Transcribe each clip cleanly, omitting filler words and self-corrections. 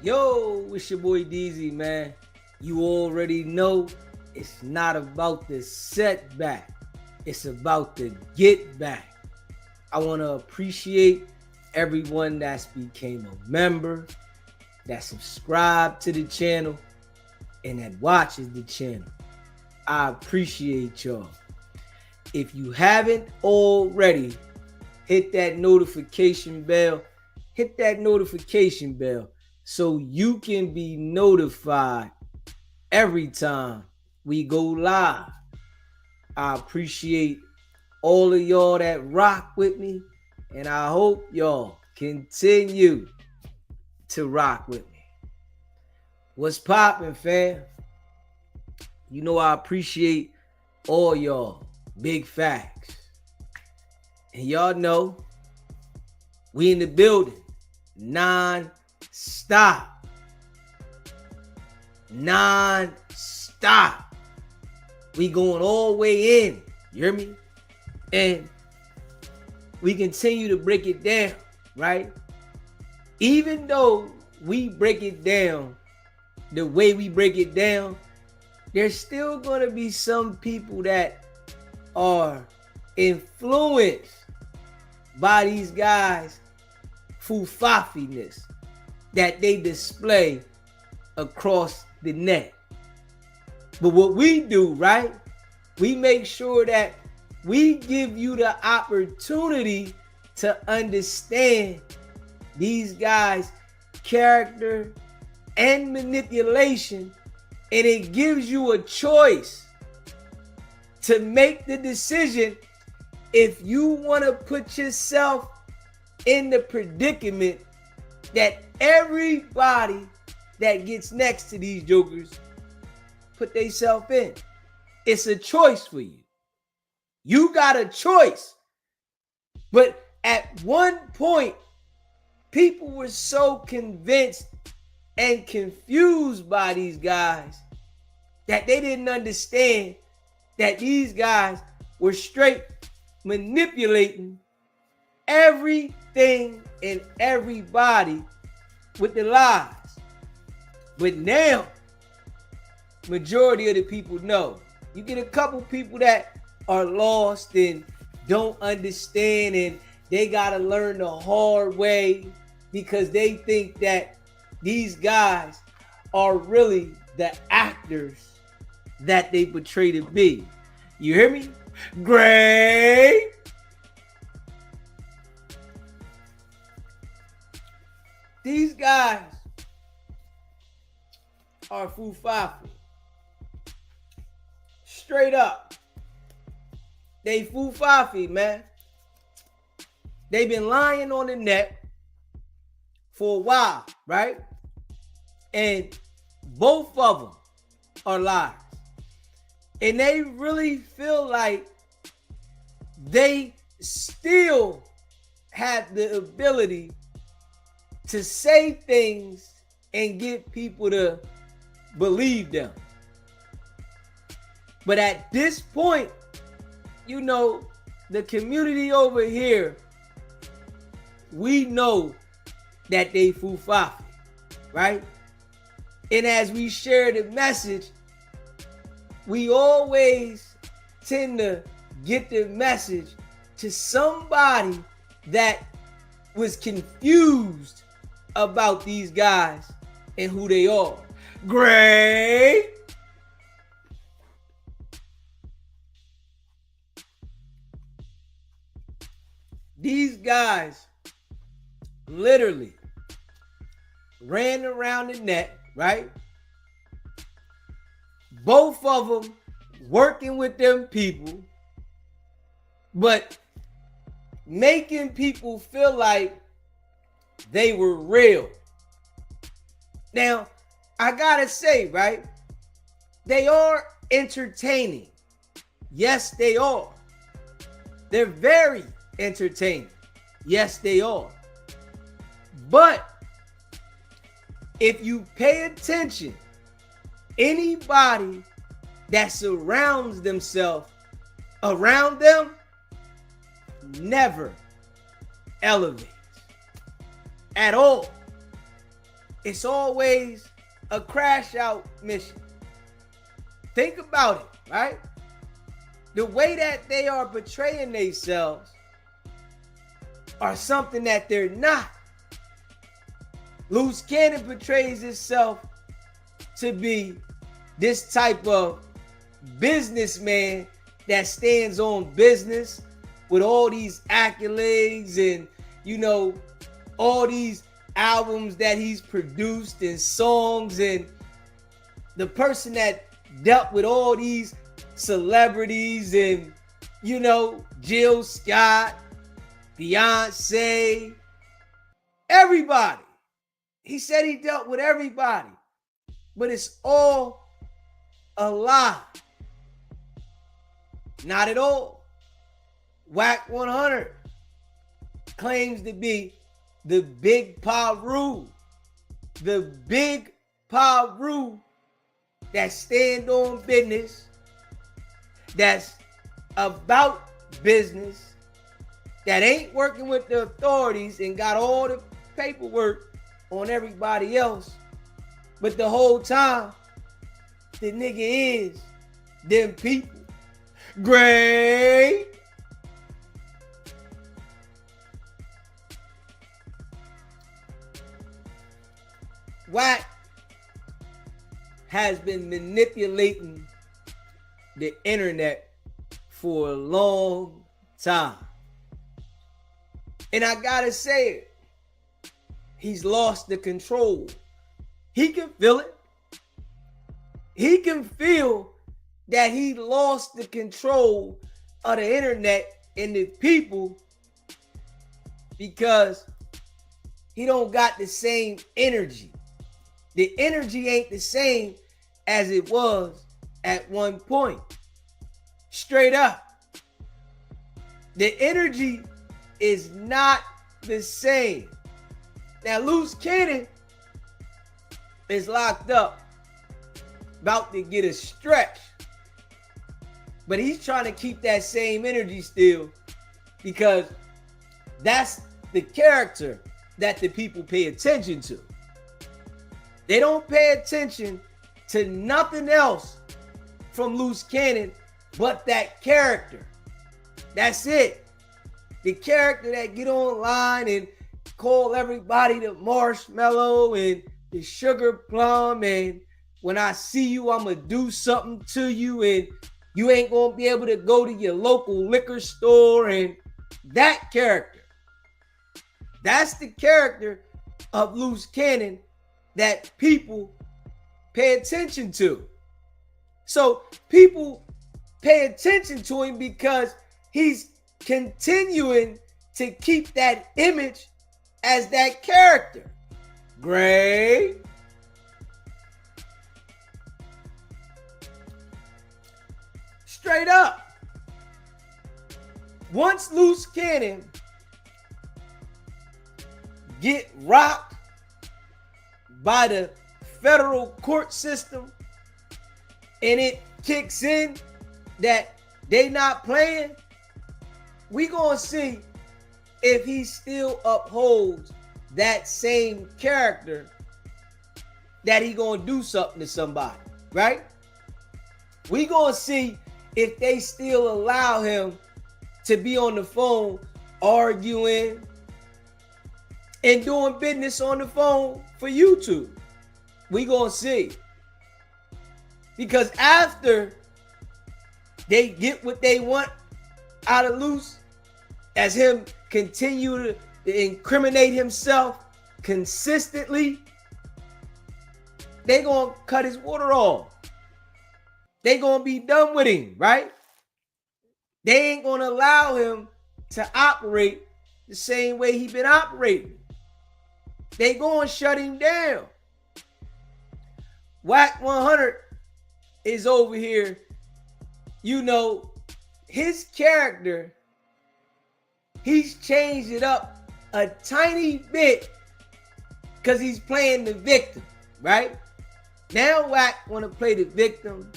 Yo, it's your boy DZ, man. You already know it's not about the setback, it's about the get back. I want to appreciate everyone that's became a member, that subscribed to the channel, and that watches the channel. I appreciate y'all. If you haven't already, hit that notification bell. Hit that notification bell so you can be notified every time we go live. I appreciate all of y'all that rock with me, and I hope y'all continue to rock with me. What's poppin', fam? You know I appreciate all y'all. Big facts. And y'all know we in the building non-stop. Non-stop. We going all the way in. You hear me? And we continue to break it down, right? Even though we break it down the way we break it down, there's still going to be some people that are influenced by these guys' fufafiness that they display across the net. But what we do, right? We make sure that we give you the opportunity to understand these guys' character and manipulation, and it gives you a choice to make the decision if you want to put yourself in the predicament that everybody that gets next to these jokers put themselves in. It's a choice for you. You got a choice. But at one point, people were so convinced and confused by these guys that they didn't understand that these guys were straight manipulating everything and everybody with the lies. But now, majority of the people know. You get a couple people that are lost and don't understand, and they gotta learn the hard way because they think that these guys are really the actors that they portray to be. You hear me? Great. These guys are fufafi. Straight up. They fufafi, man. They've been lying on the net for a while, right? And both of them are liars. And they really feel like they still have the ability to say things and get people to believe them. But at this point, you know, the community over here, we know that they fufafi, right? And as we share the message, we always tend to get the message to somebody that was confused about these guys and who they are. Great. These guys literally ran around the net, right? Both of them working with them people, but making people feel like they were real. Now, I gotta say, right? They are entertaining. Yes, they are. They're very entertaining. Yes, they are. But if you pay attention, anybody that surrounds themselves around them never elevates at all. it's always a crash out mission. Think about it, right? The way that they are portraying themselves are something that they're not. Luce Cannon portrays himself to be this type of businessman that stands on business with all these accolades and, you know, all these albums that he's produced and songs, and the person that dealt with all these celebrities and, you know, Jill Scott, Beyonce, everybody. He said he dealt with everybody, but it's all a lie. Not at all. Wack 100 claims to be the big Paru, the big Paru that stand on business, that's about business, that ain't working with the authorities and got all the paperwork on everybody else. But the whole time, the nigga is them people. Great. Wack has been manipulating the internet for a long time. And I gotta say it, he's lost the control. He can feel it. He can feel that he lost the control of the internet and the people because he don't got the same energy. The energy ain't the same as it was at one point. Straight up. The energy is not the same. Now, Luce Cannon is locked up, about to get a stretch. But he's trying to keep that same energy still because that's the character that the people pay attention to. They don't pay attention to nothing else from Luce Cannon but that character. That's it. The character that get online and call everybody the marshmallow and the sugar plum, and when I see you, I'm going to do something to you, and you ain't going to be able to go to your local liquor store, and that character. That's the character of Luce Cannon that people pay attention to. So people pay attention to him because he's continuing to keep that image as that character. Great. Straight up. Once Luce Cannon get rocked by the federal court system and it kicks in that they not playing, we gonna see if he still upholds that same character, that he gonna do something to somebody, right? We gonna see if they still allow him to be on the phone arguing and doing business on the phone for YouTube. We gonna see. Because after they get what they want out of Luce, as him continue to incriminate himself consistently, they gonna cut his water off. They gonna be done with him, right? They ain't gonna allow him to operate the same way he been operating. They gonna shut him down. Wack 100 is over here. You know, his character, he's changed it up a tiny bit because he's playing the victim, right? Now Wack want to play the victim.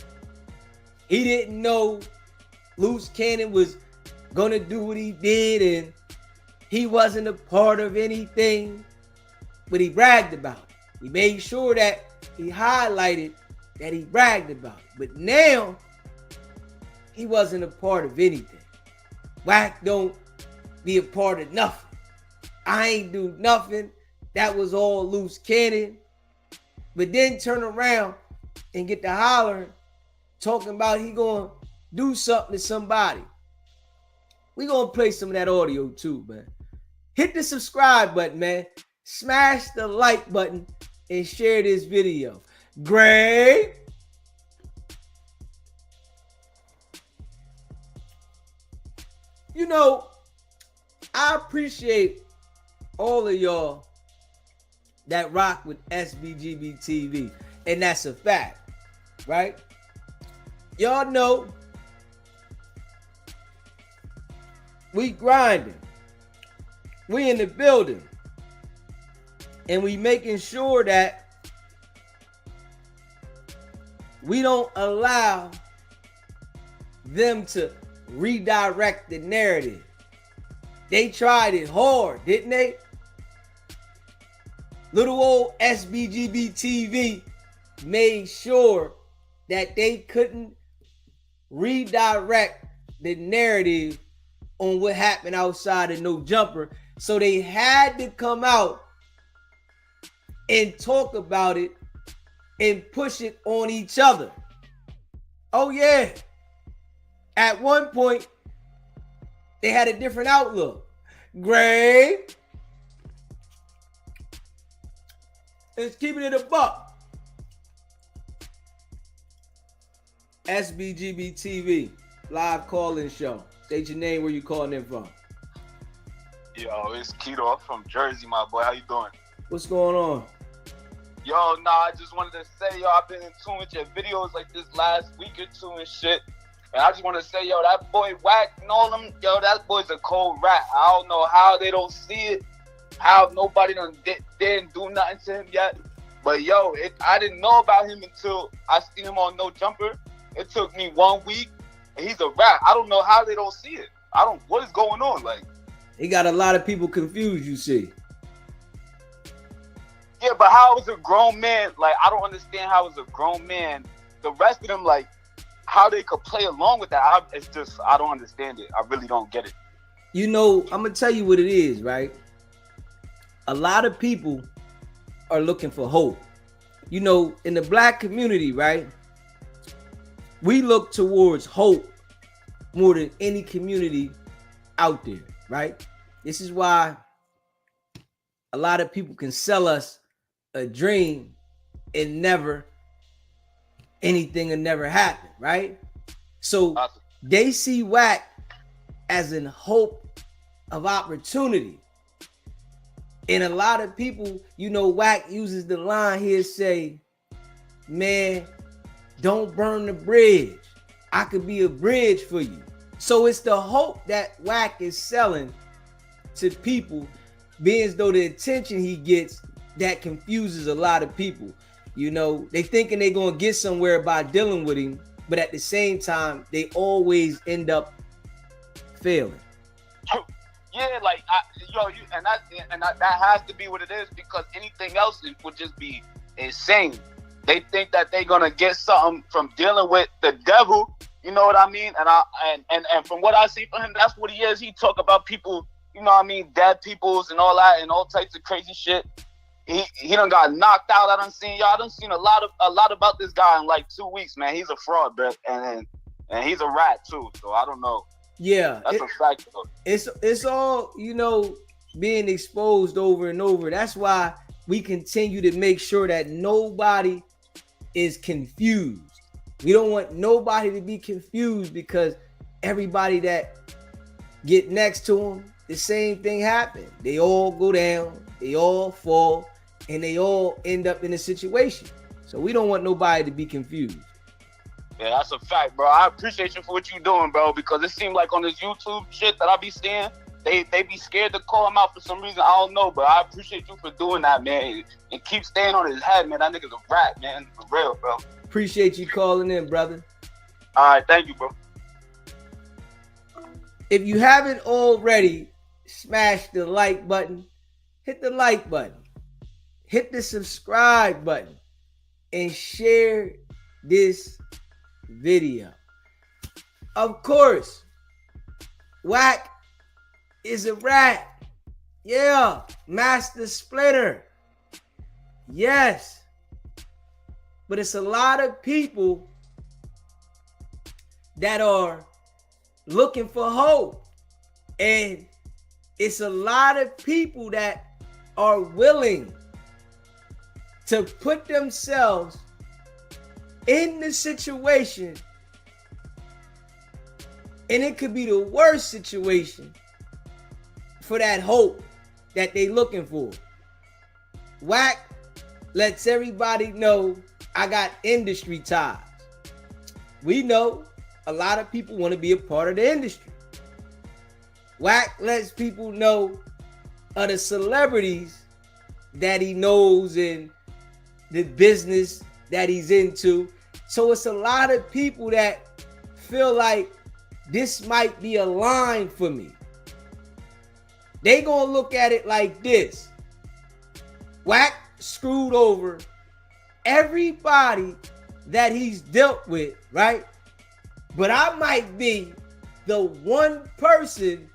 He didn't know Luce Cannon was going to do what he did and he wasn't a part of anything, but he bragged about it. He made sure that he highlighted that he bragged about it. But now, he wasn't a part of anything. Wack don't be a part of nothing. I ain't do nothing. That was all loose cannon. But then turn around and get to hollering, talking about he gonna do something to somebody. We gonna play some of that audio too, man. Hit the subscribe button, man. Smash the like button and share this video. Great. You know, I appreciate all of y'all that rock with SBGB TV, and that's a fact, right? Y'all know we grinding, we in the building, and we making sure that we don't allow them to redirect the narrative. They tried it hard, didn't they? Little old SBGB TV made sure that they couldn't redirect the narrative on what happened outside of No Jumper. So they had to come out and talk about it and push it on each other. Oh yeah. At one point, they had a different outlook. Great. Let's keep it in a buck. SBGB TV, live call-in show. State your name, where you calling in from. Yo, it's Keto. I'm from Jersey, my boy. How you doing? What's going on? Yo, I just wanted to say, I've been in tune with your videos like this last week or two and shit. And I just want to say, that boy Wack and all them, that boy's a cold rat. I don't know how they don't see it, how nobody didn't do nothing to him yet. But I didn't know about him until I seen him on No Jumper. It took me 1 week, and he's a rat. I don't know how they don't see it. What is going on? Like, he got a lot of people confused, you see. Yeah, but how is a grown man, like, I don't understand how is a grown man, the rest of them, like, how they could play along with that. I don't understand it. I really don't get it. You know, I'm going to tell you what it is, right? A lot of people are looking for hope. You know, in the black community, right? We look towards hope more than any community out there, right? This is why a lot of people can sell us a dream and anything will never happen, right? So they see Wack as in hope of opportunity. And a lot of people, Wack uses the line here, say, man, don't burn the bridge. I could be a bridge for you. So it's the hope that Wack is selling to people, being as though the attention he gets that confuses a lot of people. They thinking they're going to get somewhere by dealing with him, but at the same time, they always end up failing. Yeah, like, that has to be what it is, because anything else would just be insane. They think that they're going to get something from dealing with the devil, you know what I mean? And from what I see from him, that's what he is. He talk about people, dead peoples and all that and all types of crazy shit. He done got knocked out. I done seen a lot about this guy in like 2 weeks, man. He's a fraud, bro, and he's a rat too. So I don't know. Yeah, that's a fact though. It's all being exposed over and over. That's why we continue to make sure that nobody is confused. We don't want nobody to be confused, because everybody that get next to them, the same thing happened. They all go down, they all fall, and they all end up in a situation. So we don't want nobody to be confused. Yeah, that's a fact, bro. I appreciate you for what you doing, bro, because it seemed like on this YouTube shit that I be seeing, they be scared to call him out for some reason. I don't know, but I appreciate you for doing that, man. And keep staying on his head, man. That nigga's a rat, man. For real, bro. Appreciate you calling in, brother. All right, thank you, bro. If you haven't already, smash the like button. Hit the like button. hit the subscribe button and share this video. Of course, Wack is a rat. Yeah, Master Splinter. Yes. But it's a lot of people that are looking for hope. And it's a lot of people that are willing to put themselves in the situation, and it could be the worst situation, for that hope that they looking for. Wack lets everybody know I got industry ties. We know a lot of people want to be a part of the industry. Wack lets people know of the celebrities that he knows and the business that he's into. So it's a lot of people that feel like this might be a line for me. They gonna look at it like this. Wack screwed over everybody that he's dealt with, right? But I might be the one person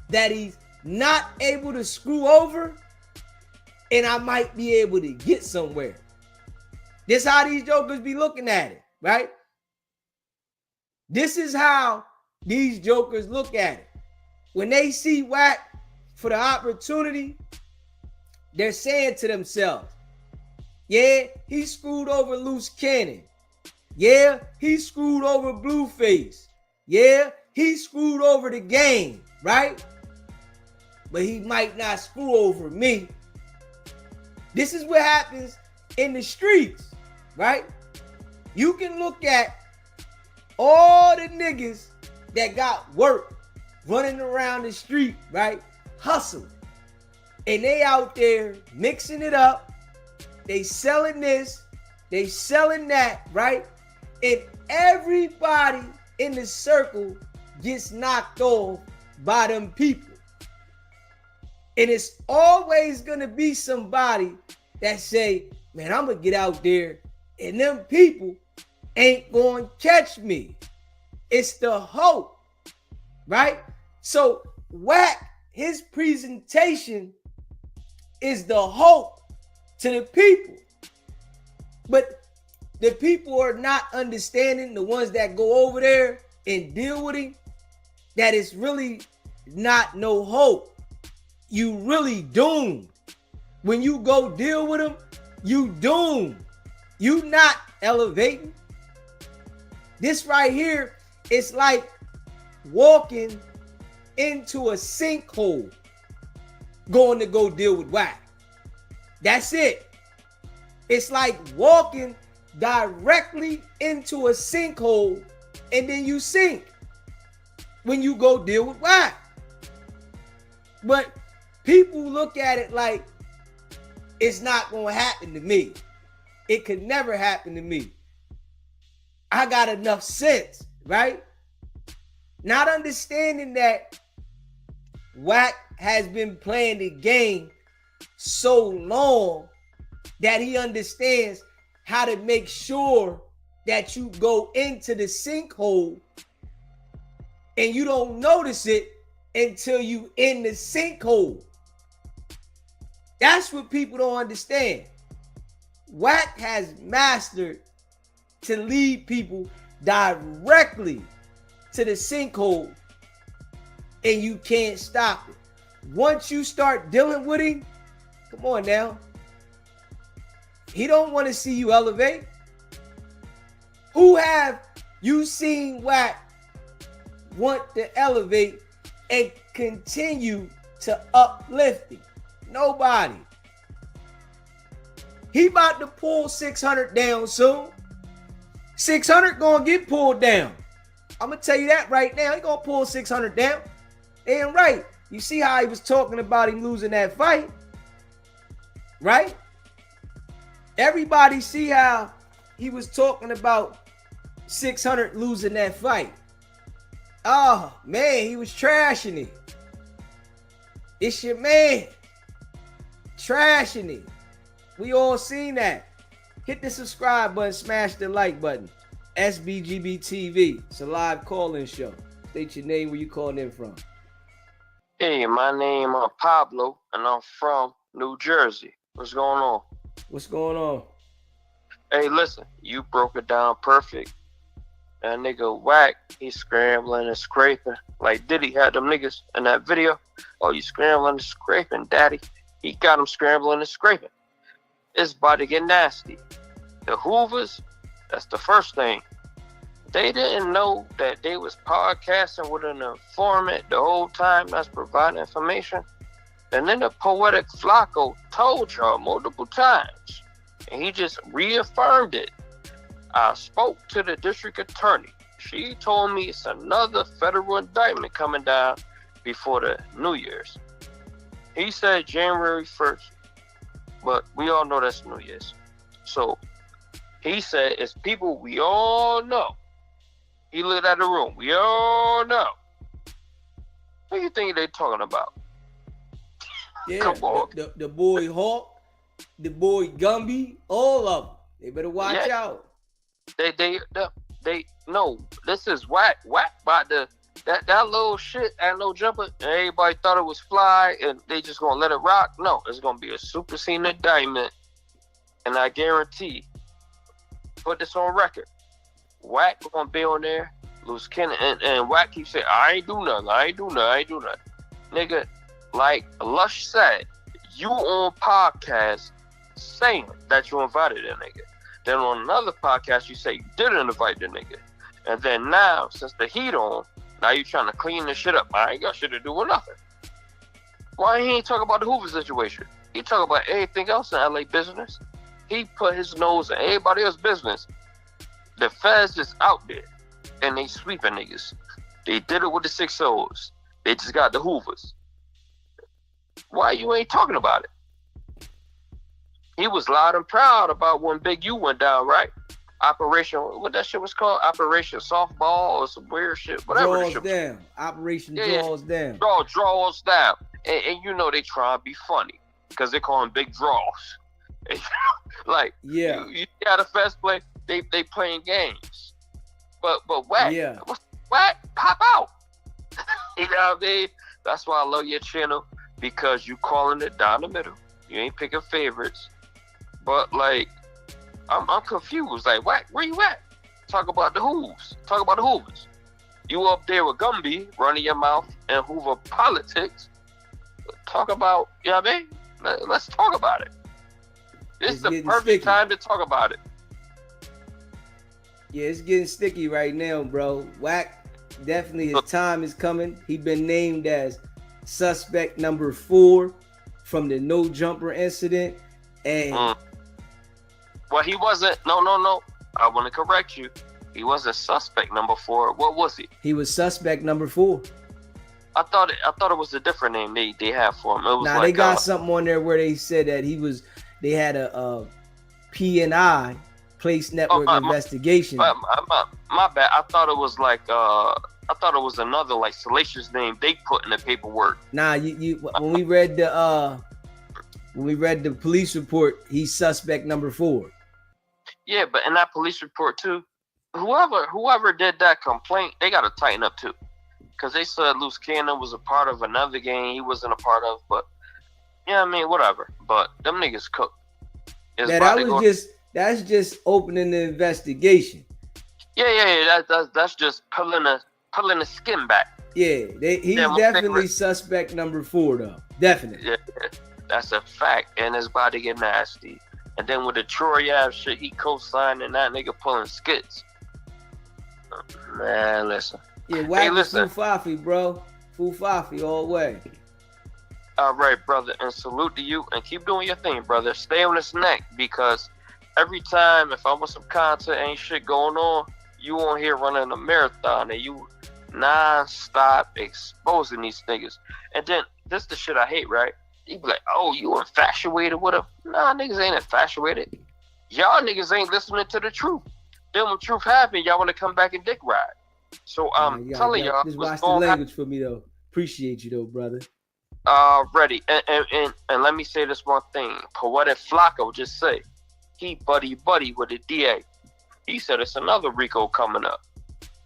that he's not able to screw over, and I might be able to get somewhere. This is how these jokers be looking at it, right? This is how these jokers look at it. When they see Wack for the opportunity, they're saying to themselves, yeah, he screwed over Luce Cannon. Yeah, he screwed over Blueface. Yeah, he screwed over the game, right? But he might not screw over me. This is what happens in the streets, right? You can look at all the niggas that got work running around the street, right? Hustling. And they out there mixing it up. They selling this, they selling that, right? And everybody in the circle gets knocked off by them people. And it's always gonna be somebody that say, man, I'm gonna get out there and them people ain't gonna catch me. It's the hope, right? So Wack, his presentation is the hope to the people. But the people are not understanding, the ones that go over there and deal with him, that it's really not no hope. You really doomed. When you go deal with him, you doomed. You not elevating. This right here is like walking into a sinkhole, going to go deal with Wack. That's it. It's like walking directly into a sinkhole and then you sink when you go deal with Wack. But people look at it like it's not going to happen to me. It could never happen to me. I got enough sense, right? Not understanding that Wack has been playing the game so long that he understands how to make sure that you go into the sinkhole and you don't notice it until you in the sinkhole. That's what people don't understand. Wack has mastered to lead people directly to the sinkhole, and you can't stop it. Once you start dealing with him, come on now. He don't want to see you elevate. Who have you seen Wack want to elevate and continue to uplift him? Nobody. He about to pull 600 down soon. 600 gonna get pulled down. I'm gonna tell you that right now. He gonna pull 600 down. And right, you see how he was talking about him losing that fight, right? Everybody see how he was talking about 600 losing that fight. Oh man, he was trashing it. It's your man trashing it, We all seen that. Hit the subscribe button, smash the like button. SBGB TV. It's a live call-in show. State your name, where you calling in from. Hey, my name is Pablo, and I'm from New Jersey. What's going on? What's going on? Hey, listen, you broke it down perfect. That nigga Wack, he's scrambling and scraping. Like Diddy had them niggas in that video. Oh, you scrambling and scraping, daddy. He got him scrambling and scraping. It's about to get nasty. The Hoovers, that's the first thing. They didn't know that they was podcasting with an informant the whole time that's providing information. And then the poetic Flacco told y'all multiple times. And he just reaffirmed it. I spoke to the district attorney. She told me it's another federal indictment coming down before the New Year's. He said January 1st, but we all know that's New Year's. So he said it's people we all know. He looked at the room. We all know. What do you think they talking about? Yeah, Come on. the boy Hawk, the boy Gumby, all of them. They better watch out. They no. This is Wack. Wack about the that little shit and no jumper. And everybody thought it was fly, and they just gonna let it rock. No, it's gonna be a superseding indictment, and I guarantee. Put this on record. Wack gonna be on there. Luce and Wack keeps saying, I ain't do nothing. Nigga, like Lush said, you on podcast saying that you invited a nigga. Then on another podcast, you say you didn't invite the nigga. And then now, since the heat on, now you trying to clean this shit up. I ain't got shit to do with nothing. Why he ain't talk about the Hoover situation? He talk about everything else in LA business. He put his nose in everybody else's business. The feds is out there, and they sweeping niggas. They did it with the 6-0s. They just got the Hoovers. Why you ain't talking about it? He was loud and proud about when Big U went down, right? Operation, what that shit was called? Operation Softball or some weird shit, whatever. Draws down. Operation Draws Down. Draws down. And you know they try to be funny because they call them big draws. Like, yeah, you got a fast play. They playing games, but Wack, yeah, Wack pop out. You know what I mean? That's why I love your channel, because you calling it down the middle. You ain't picking favorites, but like I'm confused. Like, Wack, where you at? Talk about the Hooves. Talk about the Hoovers. You up there with Gumby running your mouth and Hoover politics. Talk about, you know what I mean? Let's talk about it. This is the perfect time to talk about it. Yeah, it's getting sticky right now, bro. Wack, definitely his time is coming. He been named as suspect number 4 from the no jumper incident. And well, he wasn't. No. I want to correct you. He wasn't suspect number 4. What was he? He was suspect number 4. I thought it was a different name they had for him. It was they got something on there where they said that they had a P&I, Place Network investigation. My bad. I thought it was like another like salacious name they put in the paperwork. Nah, you when we read the police report, he's suspect number 4. Yeah, but in that police report too, whoever did that complaint, they gotta tighten up too. Because they said Luce Cannon was a part of another gang he wasn't a part of, but yeah, I mean, whatever. But them niggas cooked. That's just opening the investigation. Yeah. That's just pulling the skin back. Yeah, he's definitely suspect number 4 though. Definitely. Yeah, that's a fact, and it's about to get nasty. And then with the Troy Ave shit, he co-signed and that nigga pulling skits. Man, listen. Yeah, Wack Fufafi, bro. Fufafi all the way. All right, brother, and salute to you, and keep doing your thing, brother. Stay on this neck, because every time if I want some content, ain't shit going on, you on here running a marathon, and you non-stop exposing these niggas. And then this the shit I hate, right? You be like, oh, you infatuated with him? Nah, niggas ain't infatuated. Y'all niggas ain't listening to the truth. Then when truth happen, y'all want to come back and dick ride. So I'm telling y'all, just watch the language for me though. Appreciate you though, brother. Ready. And let me say this one thing. Poetic Flacco just say he buddy with the DA. He said it's another Rico coming up.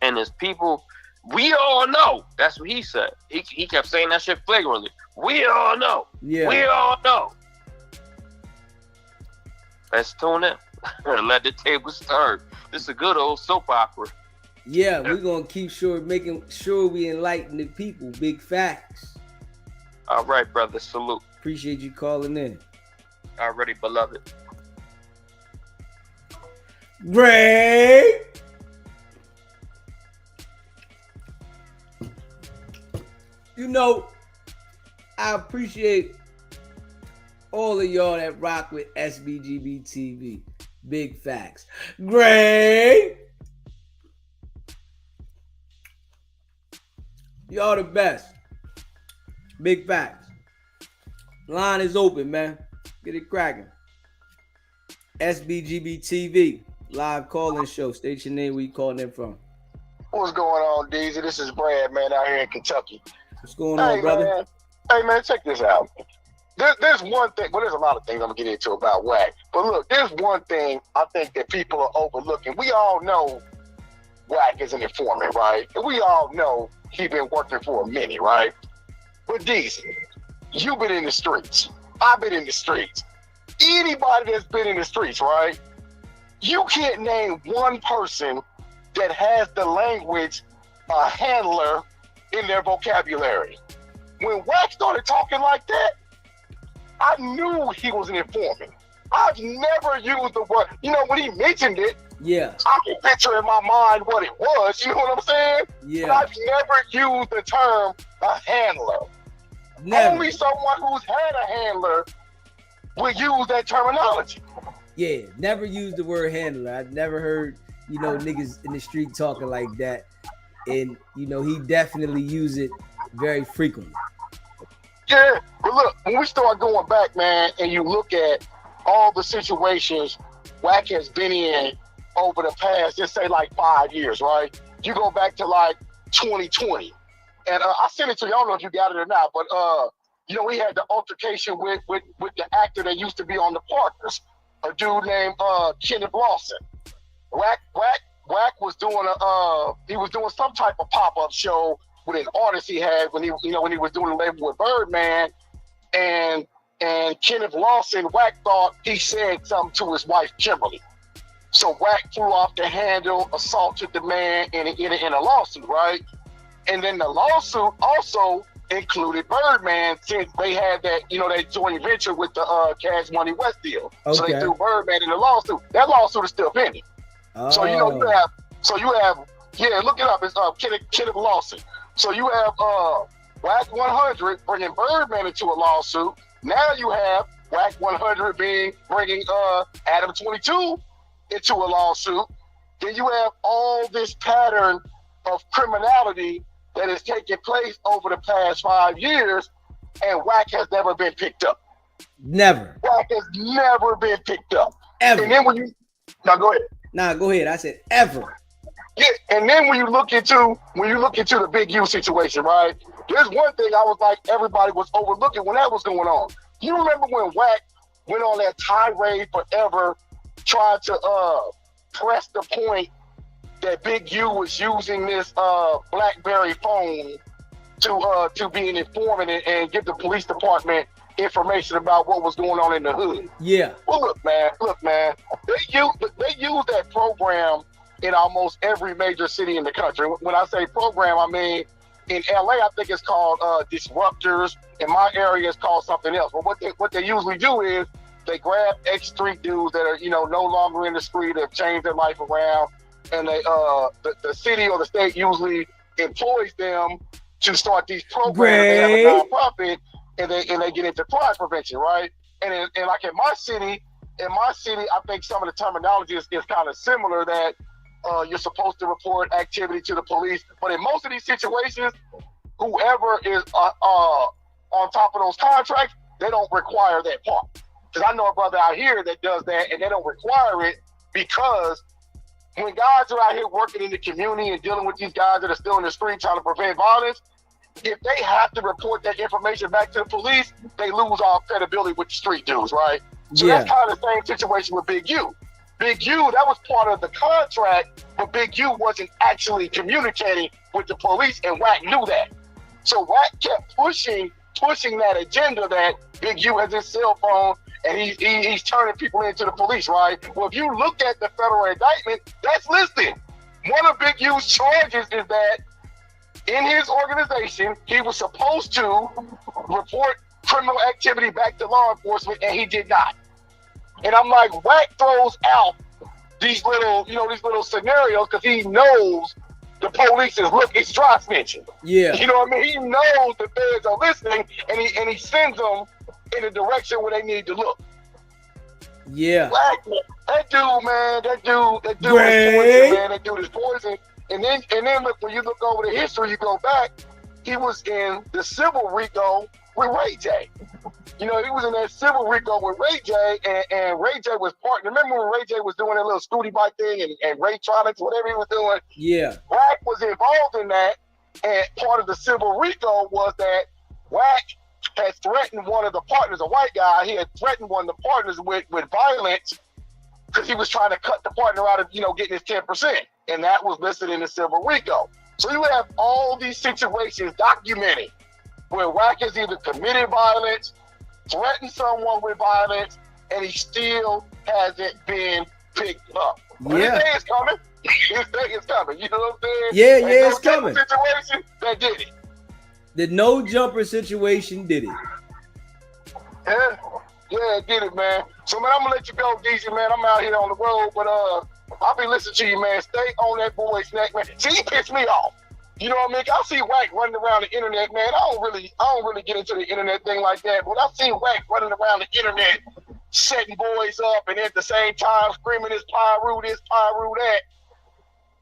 And his people, we all know. That's what he said. He kept saying that shit flagrantly. We all know. Yeah. We all know. Let's tune in. Let the tables turn. This is a good old soap opera. Yeah, we're gonna keep making sure we enlighten the people. Big facts. All right, brother. Salute. Appreciate you calling in. Already, beloved. Great. You know, I appreciate all of y'all that rock with SBGB TV. Big facts. Great. Y'all the best. Big facts. Line is open, man. Get it cracking. SBGB TV. Live call-in show. State your name, where you calling in from. What's going on, DZ? This is Brad, man, out here in Kentucky. What's going on, brother? Man. Hey, man, check this out. There's one thing. Well, there's a lot of things I'm going to get into about Wack. But look, there's one thing I think that people are overlooking. We all know Wack is an informant, right? And we all know he's been working for a minute, right? But DZ, you've been in the streets. I've been in the streets. Anybody that's been in the streets, right? You can't name one person that has the language handler in their vocabulary. When Wack started talking like that, I knew he was an informant. I've never used the word, when he mentioned it, yeah, I can picture in my mind what it was, you know what I'm saying? Yeah. But I've never used the term a handler. Never. Only someone who's had a handler would use that terminology. Yeah, never used the word handler. I've never heard, niggas in the street talking like that. And, he definitely used it very frequently. Yeah, but look, when we start going back, man, and you look at all the situations Wack has been in over the past, just say like 5 years, right? You go back to like 2020. And I sent it to you. I don't know if you got it or not, but, we had the altercation with the actor that used to be on the Parkers, a dude named Kenneth Lawson. Wack was doing he was doing some type of pop-up show with an artist he had when he was doing a label with Birdman, and Kenneth Lawson, Wack thought he said something to his wife Kimberly. So Wack threw off the handle, assaulted the man in a lawsuit, right? And then the lawsuit also included Birdman, since they had that that joint venture with the Cash Money West deal. Okay. So they threw Birdman in the lawsuit. That lawsuit is still pending. Oh. So you have look it up. It's Kenneth Lawson. So you have Wack 100 bringing Birdman into a lawsuit. Now you have Wack 100 bringing Adam 22 into a lawsuit. Then you have all this pattern of criminality that has taken place over the past 5 years, and Wack has never been picked up. Never. Wack has never been picked up. Ever. And then now go ahead. Nah, go ahead. I said ever. Yeah, and then when you look into the Big U situation, right? There's one thing I was like everybody was overlooking when that was going on. You remember when Wack went on that tirade forever, trying to press the point that Big U was using this BlackBerry phone to be an informant and give the police department information about what was going on in the hood. Yeah. Well, look, man. They use that program in almost every major city in the country. When I say program, I mean in LA, I think it's called Disruptors. In my area, it's called something else. But what they usually do is they grab ex-street dudes that are no longer in the street, have changed their life around, and they the city or the state usually employs them to start these programs. They have a nonprofit, and they get into crime prevention, right? And like in my city, I think some of the terminology is kind of similar, that you're supposed to report activity to the police. But in most of these situations, whoever is on top of those contracts, they don't require that part. Because I know a brother out here that does that, and they don't require it because when guys are out here working in the community and dealing with these guys that are still in the street trying to prevent violence, if they have to report that information back to the police, they lose all credibility with the street dudes, right? So that's kind of the same situation with Big U. Big U, that was part of the contract, but Big U wasn't actually communicating with the police, and Wack knew that. So Wack kept pushing that agenda that Big U has his cell phone and he's turning people into the police, right? Well, if you look at the federal indictment, that's listed. One of Big U's charges is that in his organization, he was supposed to report criminal activity back to law enforcement, and he did not. And I'm like, Wack throws out these little scenarios because he knows the police is it's dry snitching. Yeah. You know what I mean? He knows the feds are listening, and he sends them in a direction where they need to look. Yeah. Wack, that dude, man, that dude is poison, man. That dude is poison. And then look, when you look over the history, you go back, he was in the civil RICO with Ray J. You know, he was in that civil RICO with Ray J, and Ray J was part. Remember when Ray J was doing that little scooty bike thing and Raytronics, whatever he was doing? Yeah. Wack was involved in that, and part of the civil RICO was that Wack had threatened one of the partners, a white guy. He had threatened one of the partners with violence because he was trying to cut the partner out of, getting his 10%. And that was listed in the civil RICO. So you have all these situations documented where Wack has either committed violence, threatened someone with violence, and he still hasn't been picked up. But his day is coming. His day is coming. You know what I'm saying? Yeah, it's coming. Situation that did it. The no jumper situation did it. Yeah, it did it, man. So, man, I'm gonna let you go, DJ, man. I'm out here on the road, but I'll be listening to you, man. Stay on that boy's neck, man. See, he pissed me off. You know what I mean? I see Wack running around the internet, man. I don't really get into the internet thing like that. But I see Wack running around the internet, setting boys up, and at the same time screaming this Pyru that.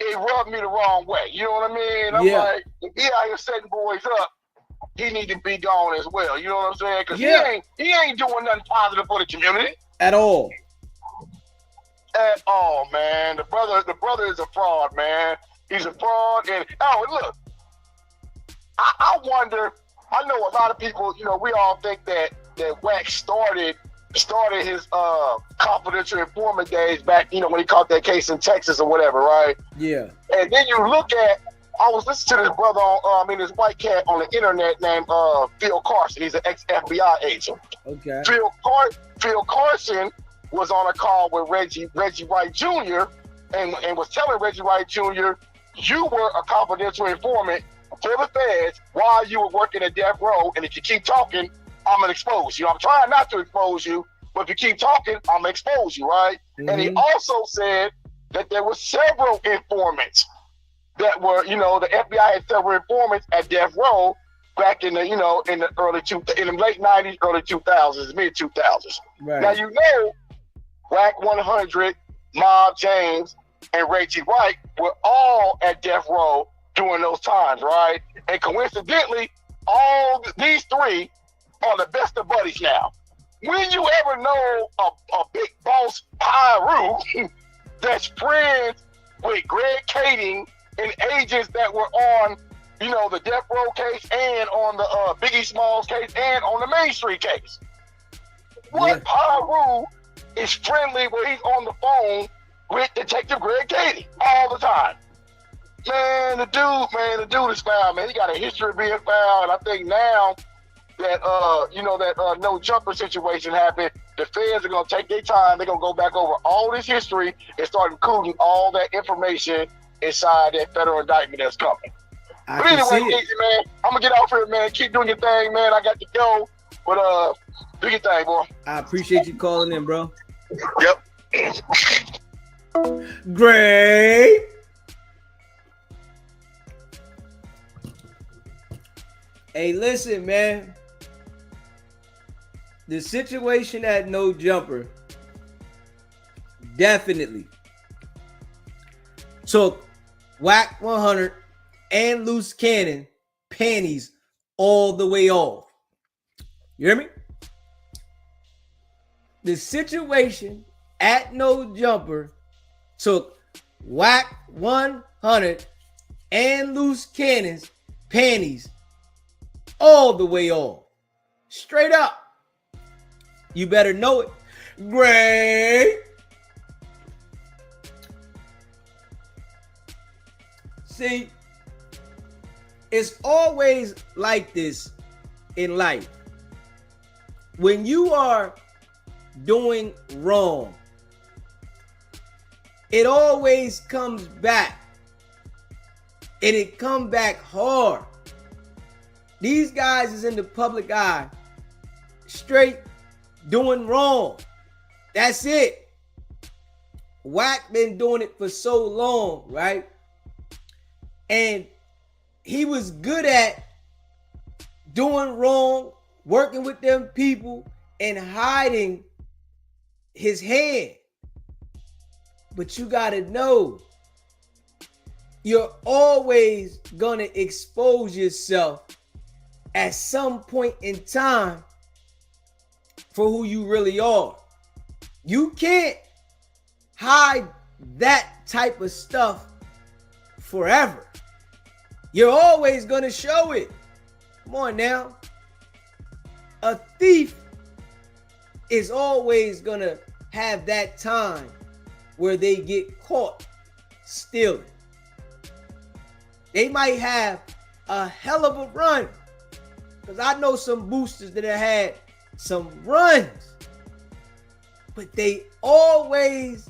It rubbed me the wrong way. You know what I mean? I'm like, if he out here setting boys up, he need to be gone as well. You know what I'm saying? Because he ain't doing nothing positive for the community at all. At all, man. The brother is a fraud, man. He's a fraud. And look, I wonder. I know a lot of people. We all think that Wack started his confidential informant days back. When he caught that case in Texas or whatever, right? Yeah. And then you look at. I was listening to this brother this white cat on the internet named Phil Carson. He's an ex-FBI agent. Okay. Phil Carson was on a call with Reggie Wright Jr. and was telling Reggie Wright Jr. you were a confidential informant for the feds while you were working at death row, and if you keep talking, I'm gonna expose you. I'm trying not to expose you, but if you keep talking, I'm gonna expose you, right? Mm-hmm. And he also said that there were several informants that were, the FBI had several informants at death row back in the, in the late 90s, early 2000s, mid 2000s. Right. Now, Wack 100, Mob James, and Reggie Wright were all at death row during those times, right? And coincidentally, all these three are the best of buddies now. When you ever know a big boss Pyru that's friends with Greg Kading and agents that were on, the death row case and on the Biggie Smalls case and on the Main Street case. What Pyru is friendly where he's on the phone with Detective Greg Kading all the time. Man, the dude is foul, man. He got a history of being foul, and I think now that no jumper situation happened, the feds are gonna take their time. They're gonna go back over all this history and start including all that information inside that federal indictment that's coming. But anyway, easy, man. I'm gonna get off here, man. Keep doing your thing, man. I got to go, but do your thing, boy. I appreciate you calling in, bro. Yep. Great. Hey, listen, man. The situation at No Jumper definitely took Wack 100 and Luce Cannon panties all the way off. You hear me? The situation at No Jumper took Wack 100 and Luce Cannon's panties all the way off. Straight up. You better know it. Great. See, it's always like this in life. When you are doing wrong, it always comes back. And it come back hard. These guys is in the public eye, straight doing wrong. That's it. Wack been doing it for so long, right? And he was good at doing wrong, working with them people, and hiding his hand. But you gotta know, you're always gonna expose yourself at some point in time for who you really are. You can't hide that type of stuff forever. You're always gonna show it. Come on now. A thief is always gonna have that time where they get caught stealing. They might have a hell of a run, because I know some boosters that have had some runs, but they always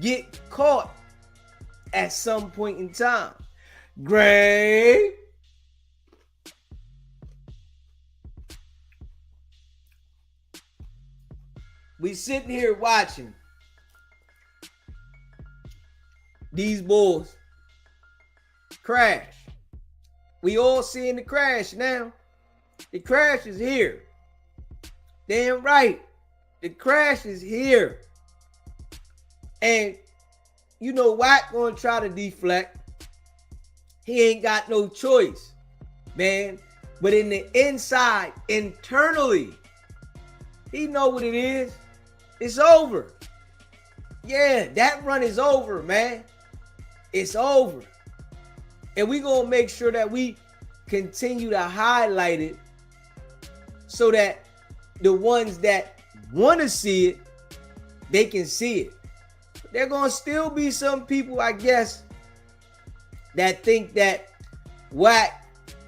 get caught at some point in time. Great. We sitting here watching these bulls crash. We all seeing the crash now. The crash is here. Damn right. The crash is here. And you know Wack gonna try to deflect. He ain't got no choice, man. But in the inside, internally, he know what it is. It's over. Yeah, that run is over, man. It's over. And we gonna make sure that we continue to highlight it so that the ones that want to see it, they can see it. But there gonna still be some people, I guess, that think that Wack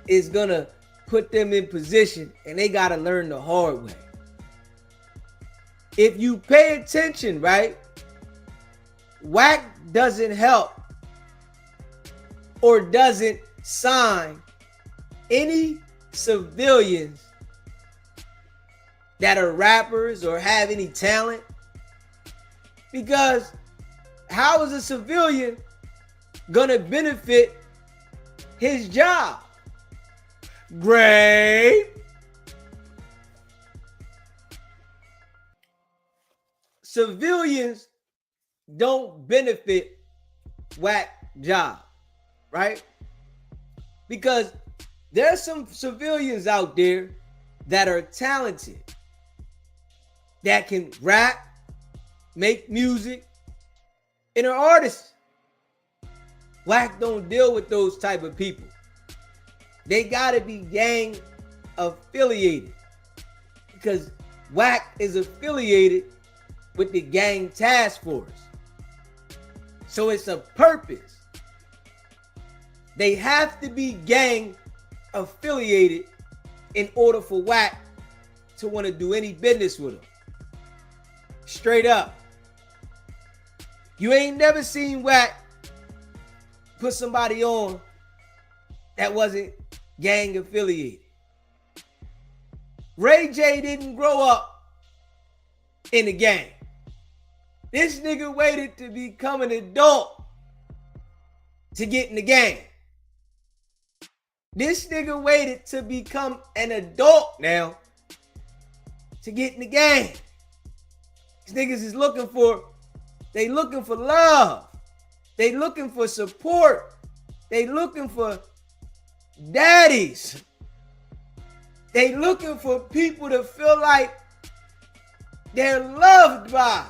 is gonna put them in position, and they gotta learn the hard way. If you pay attention, right, Wack doesn't help or doesn't sign any civilians that are rappers or have any talent, because how is a civilian gonna benefit his job? Great. Civilians don't benefit Wack job, right? Because there's some civilians out there that are talented, that can rap, make music, and are artists. Wack don't deal with those type of people. They gotta be gang affiliated, because Wack is affiliated with the gang task force. So it's a purpose. They have to be gang affiliated in order for Wack to want to do any business with them. Straight up. You ain't never seen Wack put somebody on that wasn't gang affiliated. Ray J didn't grow up in the gang. This nigga waited to become an adult to get in the gang. This nigga waited to become an adult now to get in the gang. These niggas is looking for love. They looking for support. They looking for daddies. They looking for people to feel like they're loved by.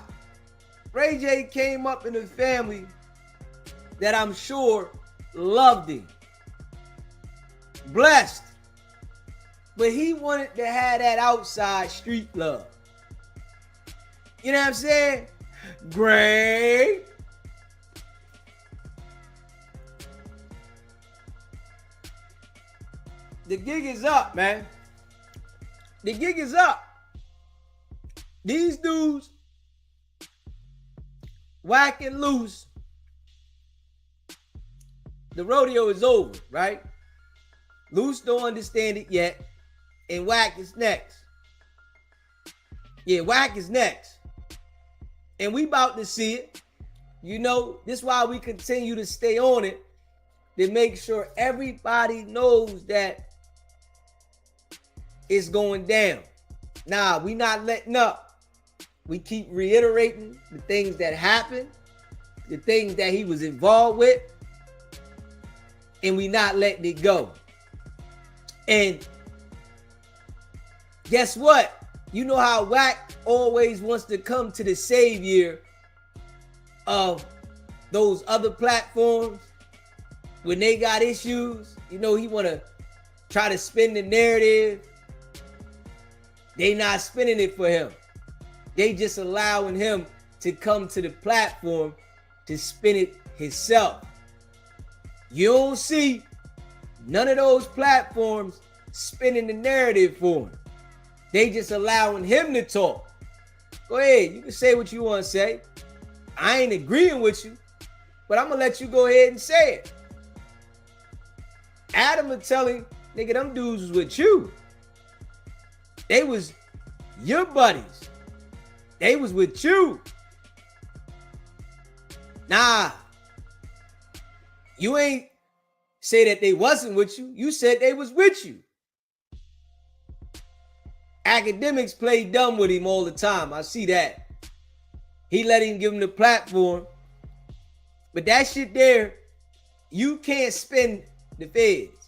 Ray J came up in a family that I'm sure loved him. Blessed. but he wanted to have that outside street love. You know what I'm saying? Great. The gig is up, man. The gig is up. These dudes, Wack and Luce, the rodeo is over, right? Luce don't understand it yet, and Wack is next. Yeah, Wack is next. And we about to see it. You know, this is why we continue to stay on it, to make sure everybody knows that it's going down. Nah, we not letting up. We keep reiterating the things that happened, the things that he was involved with, and we not letting it go. And guess what? You know how Wack always wants to come to the savior of those other platforms when they got issues. You know, he want to try to spin the narrative. They not spinning it for him. They just allowing him to come to the platform to spin it himself. You don't see none of those platforms spinning the narrative for him. They just allowing him to talk. Go ahead, you can say what you want to say. I ain't agreeing with you, but I'm gonna let you go ahead and say it. Adam was telling nigga, them dudes was with you. They was your buddies. They was with you. Nah. You ain't say that they wasn't with you. You said they was with you. Academics play dumb with him all the time. I see that. He let him give him the platform. But that shit there, you can't spin the feds.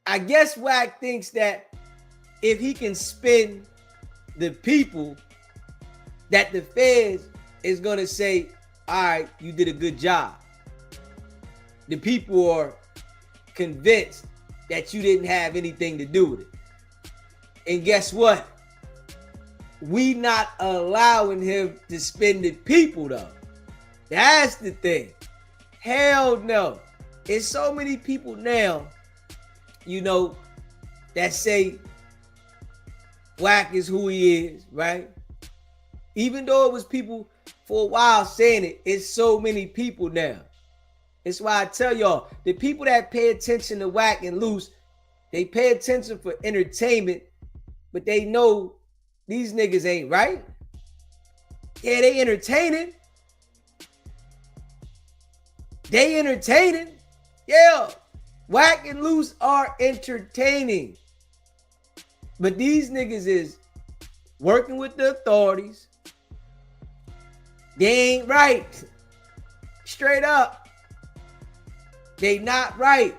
I guess Wack thinks that if he can spin the people, that the feds is going to say, all right, you did a good job. The people are convinced that you didn't have anything to do with it. And guess what? We not allowing him to spin the people though. That's the thing. Hell no. There's so many people now, you know, that say Wack is who he is, right? Even though it was people for a while saying it, it's so many people now. It's why I tell y'all, the people that pay attention to Wack and Luce, they pay attention for entertainment, but they know these niggas ain't right. Yeah, they entertaining. They entertaining. Yeah, Wack and Luce are entertaining. But these niggas is working with the authorities. They ain't right. Straight up. They not right.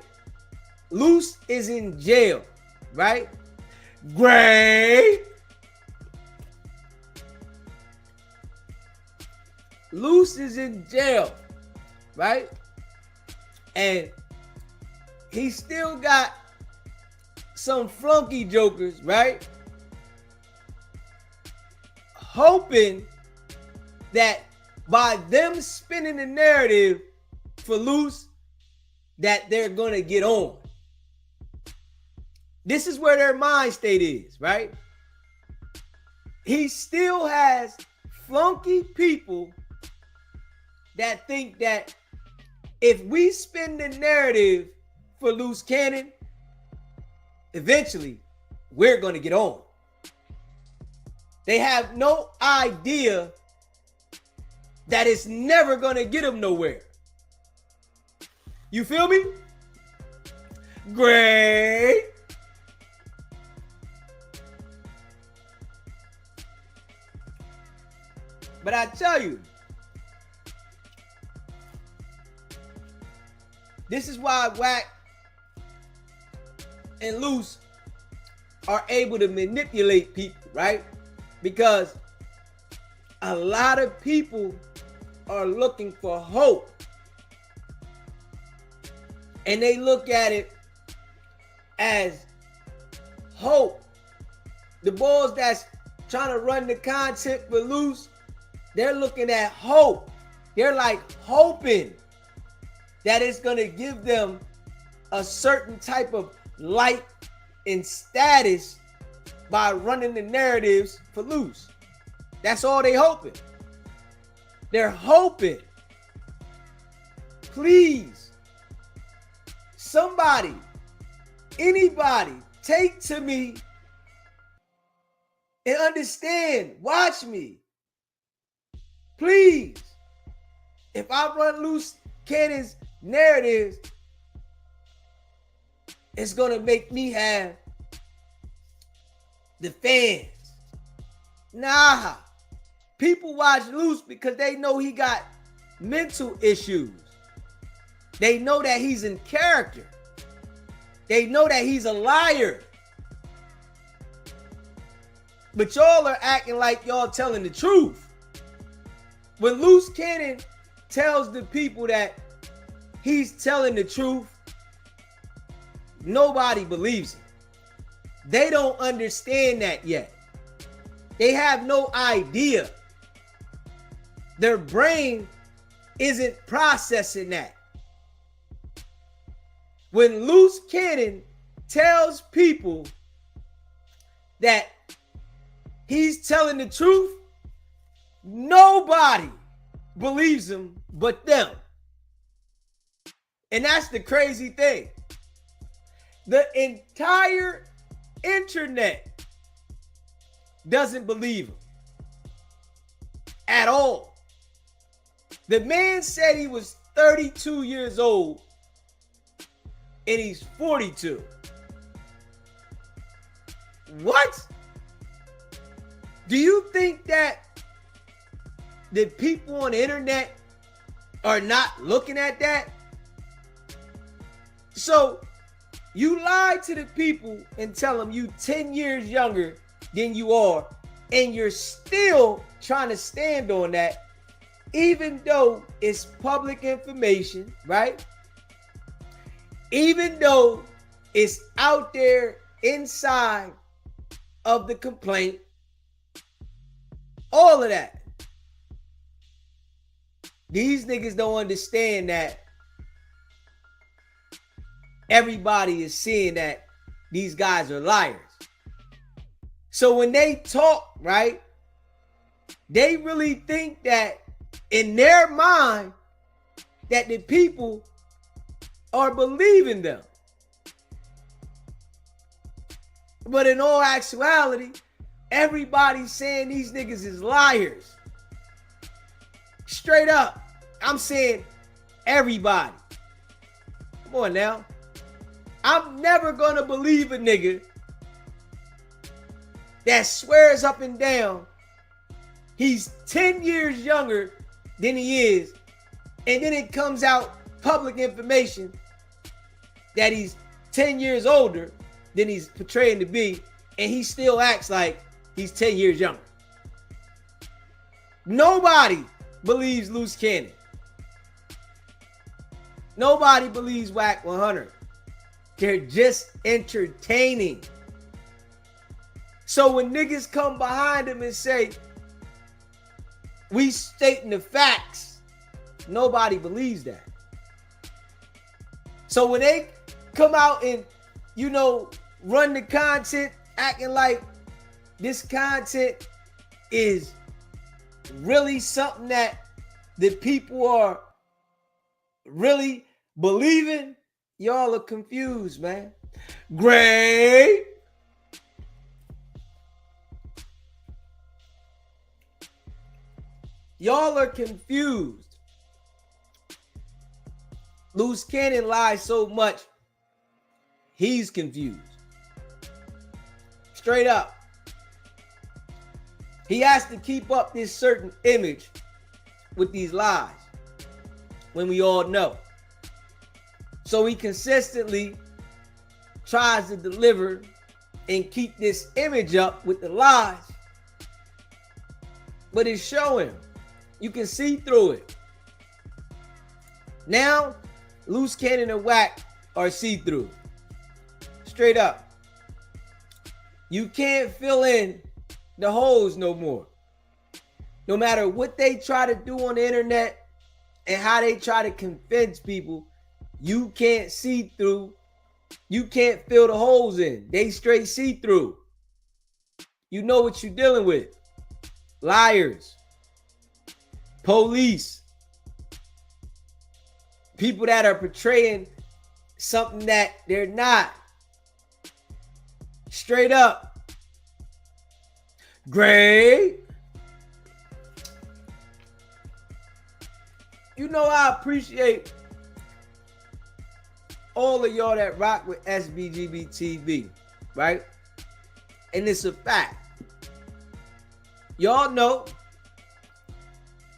Luce is in jail, right? Great. Luce is in jail, right? And he still got some flunky jokers, right? Hoping that by them spinning the narrative for Luce, that they're gonna get on. This is where their mind state is, right? He still has flunky people that think that if we spin the narrative for Luce Cannon, eventually we're going to get on. They have no idea that it's never going to get them nowhere. You feel me? Great. But I tell you, this is why Wack and Luce are able to manipulate people, right? Because a lot of people are looking for hope. And they look at it as hope. The boys that's trying to run the content for Luce, they're looking at hope. They're like hoping that it's going to give them a certain type of light and status by running the narratives for Luce. That's all they hoping. They're hoping. Please, somebody, anybody, take to me and understand. Watch me. Please. If I run Luce Cannon's narratives, it's going to make me have the fans. Nah. People watch Luce because they know he got mental issues. They know that he's in character. They know that he's a liar. But y'all are acting like y'all telling the truth. When Luce Cannon tells the people that he's telling the truth, nobody believes it. They don't understand that yet. They have no idea. Their brain isn't processing that. When Luce Cannon tells people that he's telling the truth, nobody believes him but them. And that's the crazy thing. The entire internet doesn't believe him at all. The man said he was 32 years old and he's 42. What? Do you think that the people on the internet are not looking at that? So you lie to the people and tell them you 10 years younger than you are, and you're still trying to stand on that, even though it's public information, right? Even though it's out there inside of the complaint, all of that. These niggas don't understand that everybody is seeing that these guys are liars. So when they talk, right, they really think that in their mind that the people are believing them. But in all actuality, everybody's saying these niggas is liars. Straight up. I'm saying everybody. Come on now. I'm never gonna believe a nigga that swears up and down he's 10 years younger than he is, and then it comes out public information that he's 10 years older than he's portraying to be, and he still acts like he's 10 years younger. Nobody believes Luce Cannon. Nobody believes Wack 100. They're just entertaining. So when niggas come behind him and say, we stating the facts, nobody believes that. So when they come out and, you know, run the content acting like this content is really something that the people are really believing, y'all are confused, man. Great. Y'all are confused. Luce Cannon lies so much, he's confused. Straight up. He has to keep up this certain image with these lies when we all know. So he consistently tries to deliver and keep this image up with the lies. But it's showing. You can see through it. Now, Luce Cannon and Wack are see-through. Straight up. You can't fill in the holes no more. No matter what they try to do on the internet and how they try to convince people, you can't see through. You can't fill the holes in. They straight see through. You know what you're dealing with. Liars. Police. People that are portraying something that they're not. Straight up. Great. You know, I appreciate all of y'all that rock with SBGB TV, right? And it's a fact. Y'all know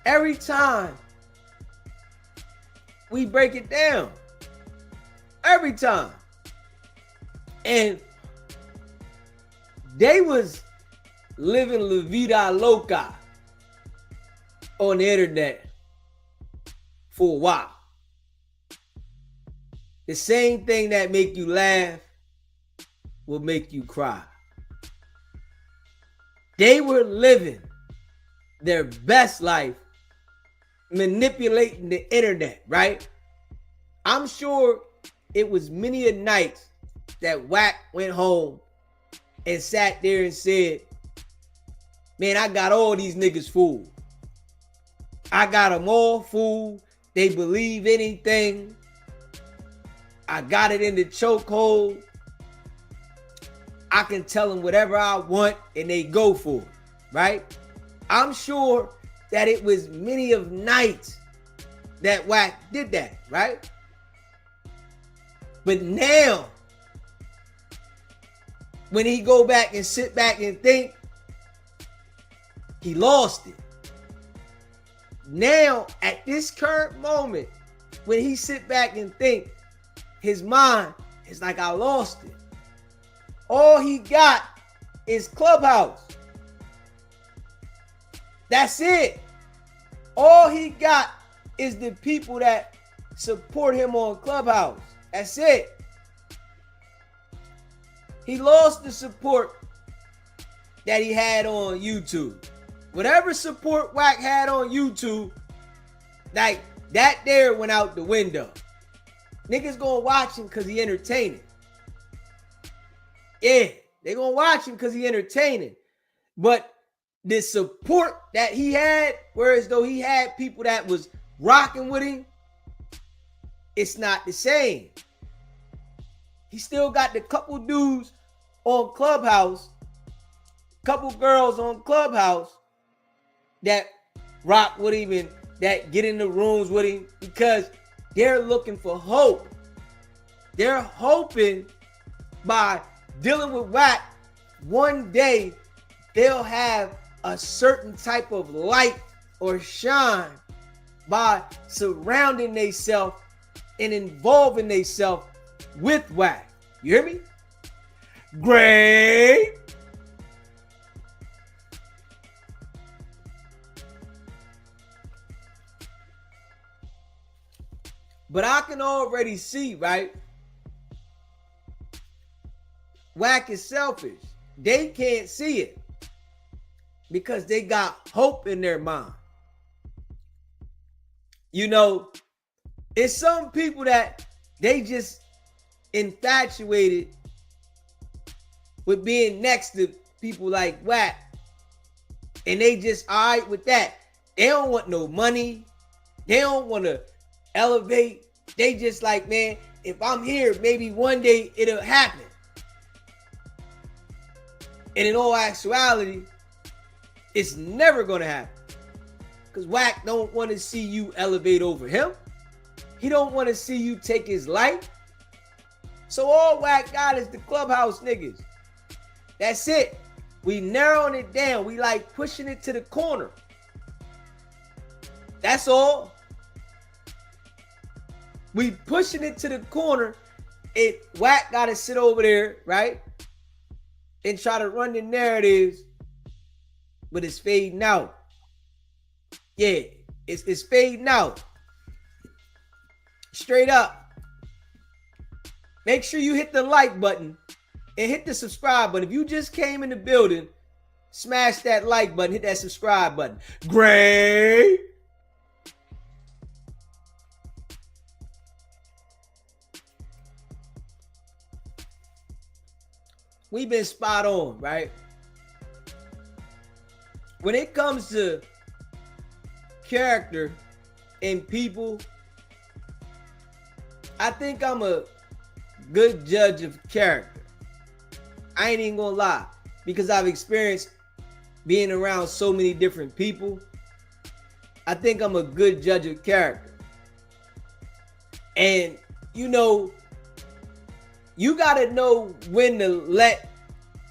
every time we break it down, every time. And they was living La Vida Loca on the internet for a while. The same thing that make you laugh will make you cry. They were living their best life, manipulating the internet, right? I'm sure it was many a nights that Wack went home and sat there and said, man, I got all these niggas fooled. I got them all fooled. They believe anything. I got it in the chokehold. I can tell them whatever I want and they go for it, right? I'm sure that it was many of nights that Wack did that, right? But now, when he go back and sit back and think, he lost it. Now, at this current moment, when he sit back and think, his mind is like, I lost it. All he got is Clubhouse. That's it. All he got is the people that support him on Clubhouse. That's it. He lost the support that he had on YouTube. Whatever support Wack had on YouTube, like that there went out the window. Niggas gonna watch him because he entertaining. Yeah, they gonna watch him because he entertaining. But the support that he had, whereas though he had people that was rocking with him, it's not the same. He still got the couple dudes on Clubhouse, couple girls on Clubhouse that rock with him and that get in the rooms with him because they're looking for hope. They're hoping by dealing with Wack, one day they'll have a certain type of light or shine by surrounding themselves and involving themselves with Wack. You hear me? Great. But I can already see, right? Wack is selfish. They can't see it because they got hope in their mind. You know, it's some people that they just infatuated with being next to people like Wack. And they just all right with that. They don't want no money. They don't want to elevate. They just like, man, if I'm here, maybe one day it'll happen. And in all actuality, it's never going to happen. Because Wack don't want to see you elevate over him. He don't want to see you take his life. So all Wack got is the Clubhouse niggas. That's it. We narrowing it down. We like pushing it to the corner. That's all. We pushing it to the corner. Wack got to sit over there, right? And try to run the narratives, but it's fading out. Yeah, it's fading out. Straight up. Make sure you hit the like button and hit the subscribe button. If you just came in the building, smash that like button, hit that subscribe button. Great. We've been spot on, right? When it comes to character and people, I think I'm a good judge of character. I ain't even gonna lie, because I've experienced being around so many different people. I think I'm a good judge of character. And you know, you gotta know when to let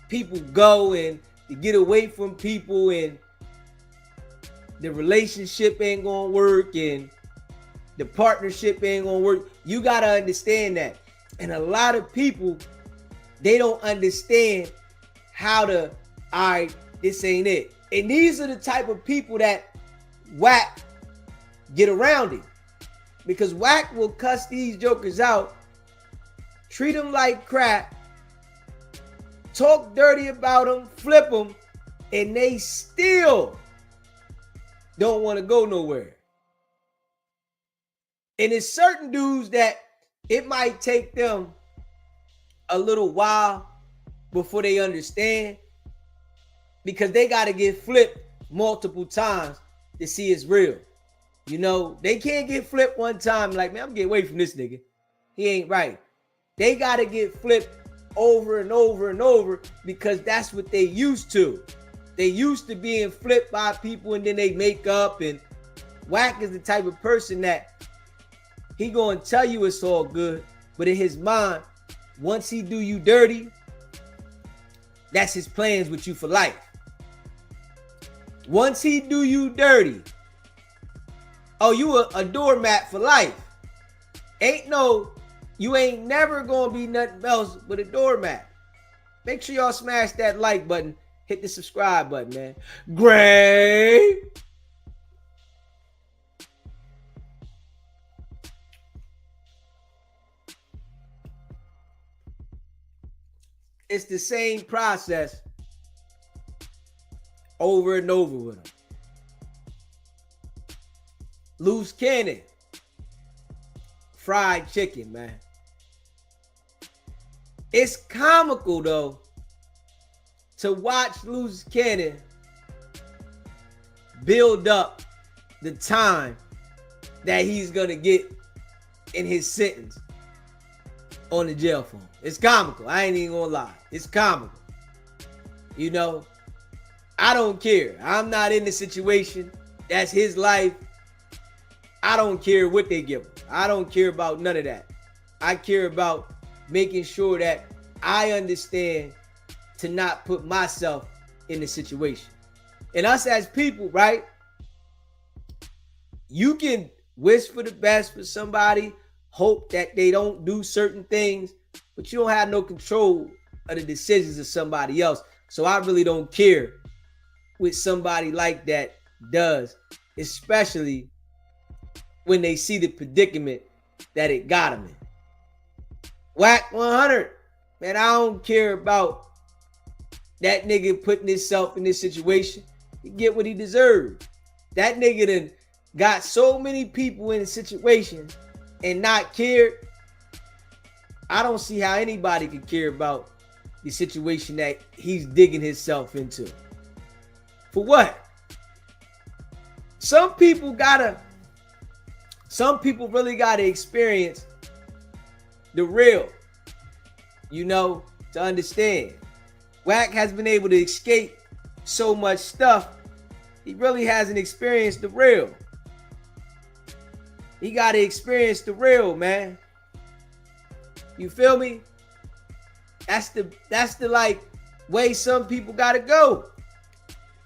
people go and to get away from people, and the relationship ain't gonna work and the partnership ain't gonna work. You gotta understand that. And a lot of people, they don't understand how to, all right, this ain't it. And these are the type of people that Wack get around him. Because Wack will cuss these jokers out, treat them like crap, talk dirty about them, flip them, and they still don't want to go nowhere. And it's certain dudes that it might take them a little while before they understand, because they got to get flipped multiple times to see it's real. You know, they can't get flipped one time like, man, I'm getting away from this nigga. He ain't right. They got to get flipped over and over and over, because that's what they used to. They used to being flipped by people, and then they make up. And Wack is the type of person that he gonna tell you it's all good, but in his mind, once he do you dirty, that's his plans with you for life. Once he do you dirty, oh, you a doormat for life. You ain't never gonna be nothing else but a doormat. Make sure y'all smash that like button, hit the subscribe button, man. Great. It's the same process over and over with him. Luce cannon, fried chicken, man. It's comical though to watch Luce cannon build up the time that he's gonna get in his sentence on the jail phone. It's comical. I ain't even gonna lie. It's comical. You know, I don't care. I'm not in the situation. That's his life. I don't care what they give him. I don't care about none of that. I care about making sure that I understand to not put myself in the situation. And us as people, right? You can wish for the best for somebody, hope that they don't do certain things, but you don't have no control of the decisions of somebody else. So I really don't care what somebody like that does, especially when they see the predicament that it got them in. Wack 100, man, I don't care about that nigga putting himself in this situation. He get what he deserves. That nigga done got so many people in a situation and not cared. I don't see how anybody could care about the situation that he's digging himself into. For what? Some people really gotta experience the real, you know, to understand. Wack has been able to escape so much stuff. He really hasn't experienced the real. He gotta experience the real, man. You feel me? That's the like way some people gotta go.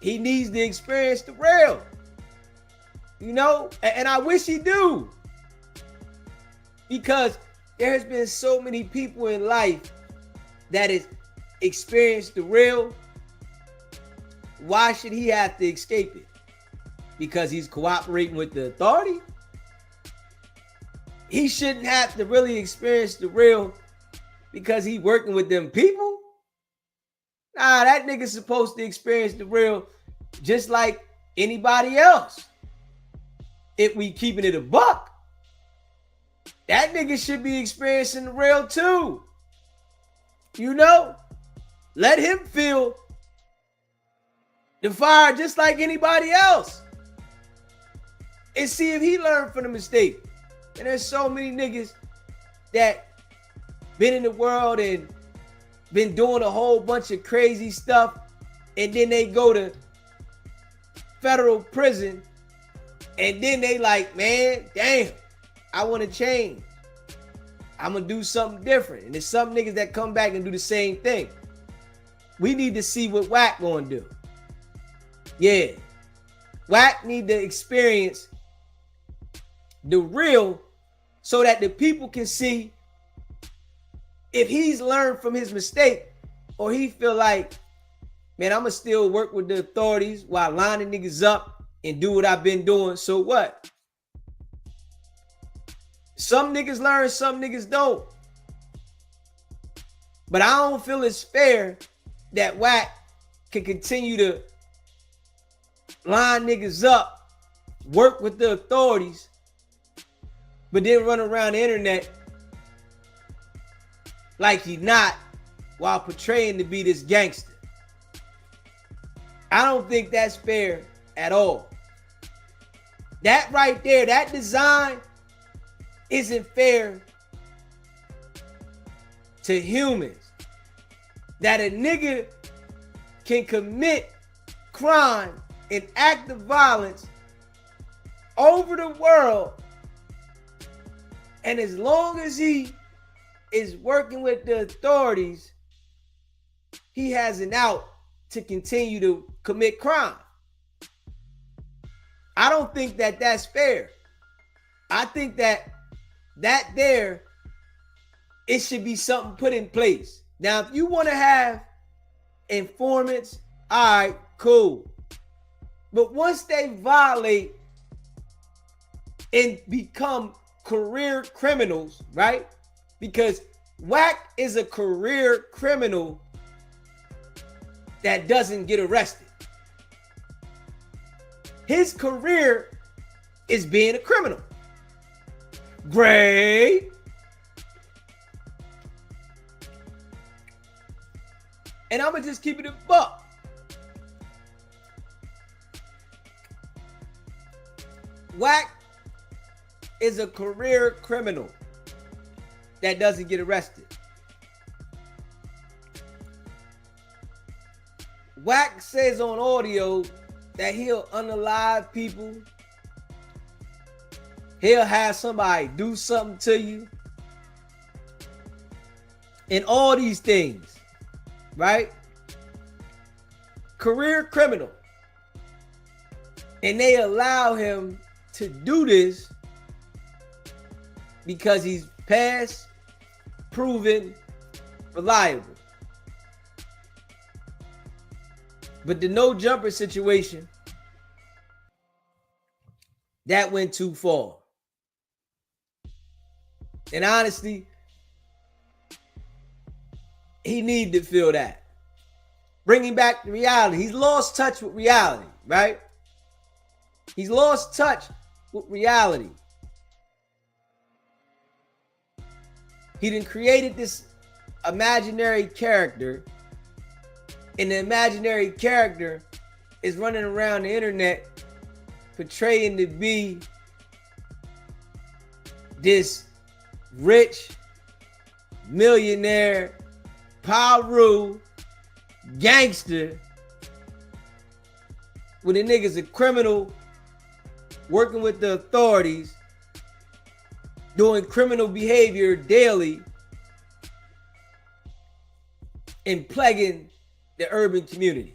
He needs to experience the real. You know, and I wish he do. Because there has been so many people in life that has experienced the real. Why should he have to escape it? Because he's cooperating with the authority? He shouldn't have to really experience the real because he's working with them people? Nah, that nigga's supposed to experience the real just like anybody else. If we keeping it a buck, that nigga should be experiencing the real too. You know? Let him feel the fire just like anybody else. And see if he learned from the mistake. And there's so many niggas that been in the world and been doing a whole bunch of crazy stuff, and then they go to federal prison, and then they like, man, damn, I want to change. I'm going to do something different. And there's some niggas that come back and do the same thing. We need to see what Wack going to do. Yeah. Wack need to experience the real so that the people can see if he's learned from his mistake, or he feel like, man, I'm going to still work with the authorities while lining niggas up and do what I've been doing. So what? Some niggas learn, some niggas don't. But I don't feel it's fair that Wack can continue to line niggas up, work with the authorities, but then run around the internet like he not, while portraying to be this gangster. I don't think that's fair at all. That right there, that design isn't fair to humans. That a nigga can commit crime and act of violence over the world, and as long as he is working with the authorities, he has an out to continue to commit crime. I don't think that that's fair. I think that there, it should be something put in place. Now, if you want to have informants, all right, cool. But once they violate and become career criminals, right? Because Wack is a career criminal that doesn't get arrested. His career is being a criminal. Great. And I'm going to just keep it a buck. Wack is a career criminal that doesn't get arrested. Wack says on audio that he'll unalive people. He'll have somebody do something to you. And all these things, right? Career criminal. And they allow him to do this because he's past, proven, reliable. But the no jumper situation, that went too far. And honestly, he needed to feel that. Bringing back the reality. He's lost touch with reality, right? He's lost touch with reality. He done created this imaginary character, and the imaginary character is running around the internet portraying to be this rich millionaire Paru gangster when the nigga's a criminal working with the authorities, doing criminal behavior daily, and plaguing the urban community.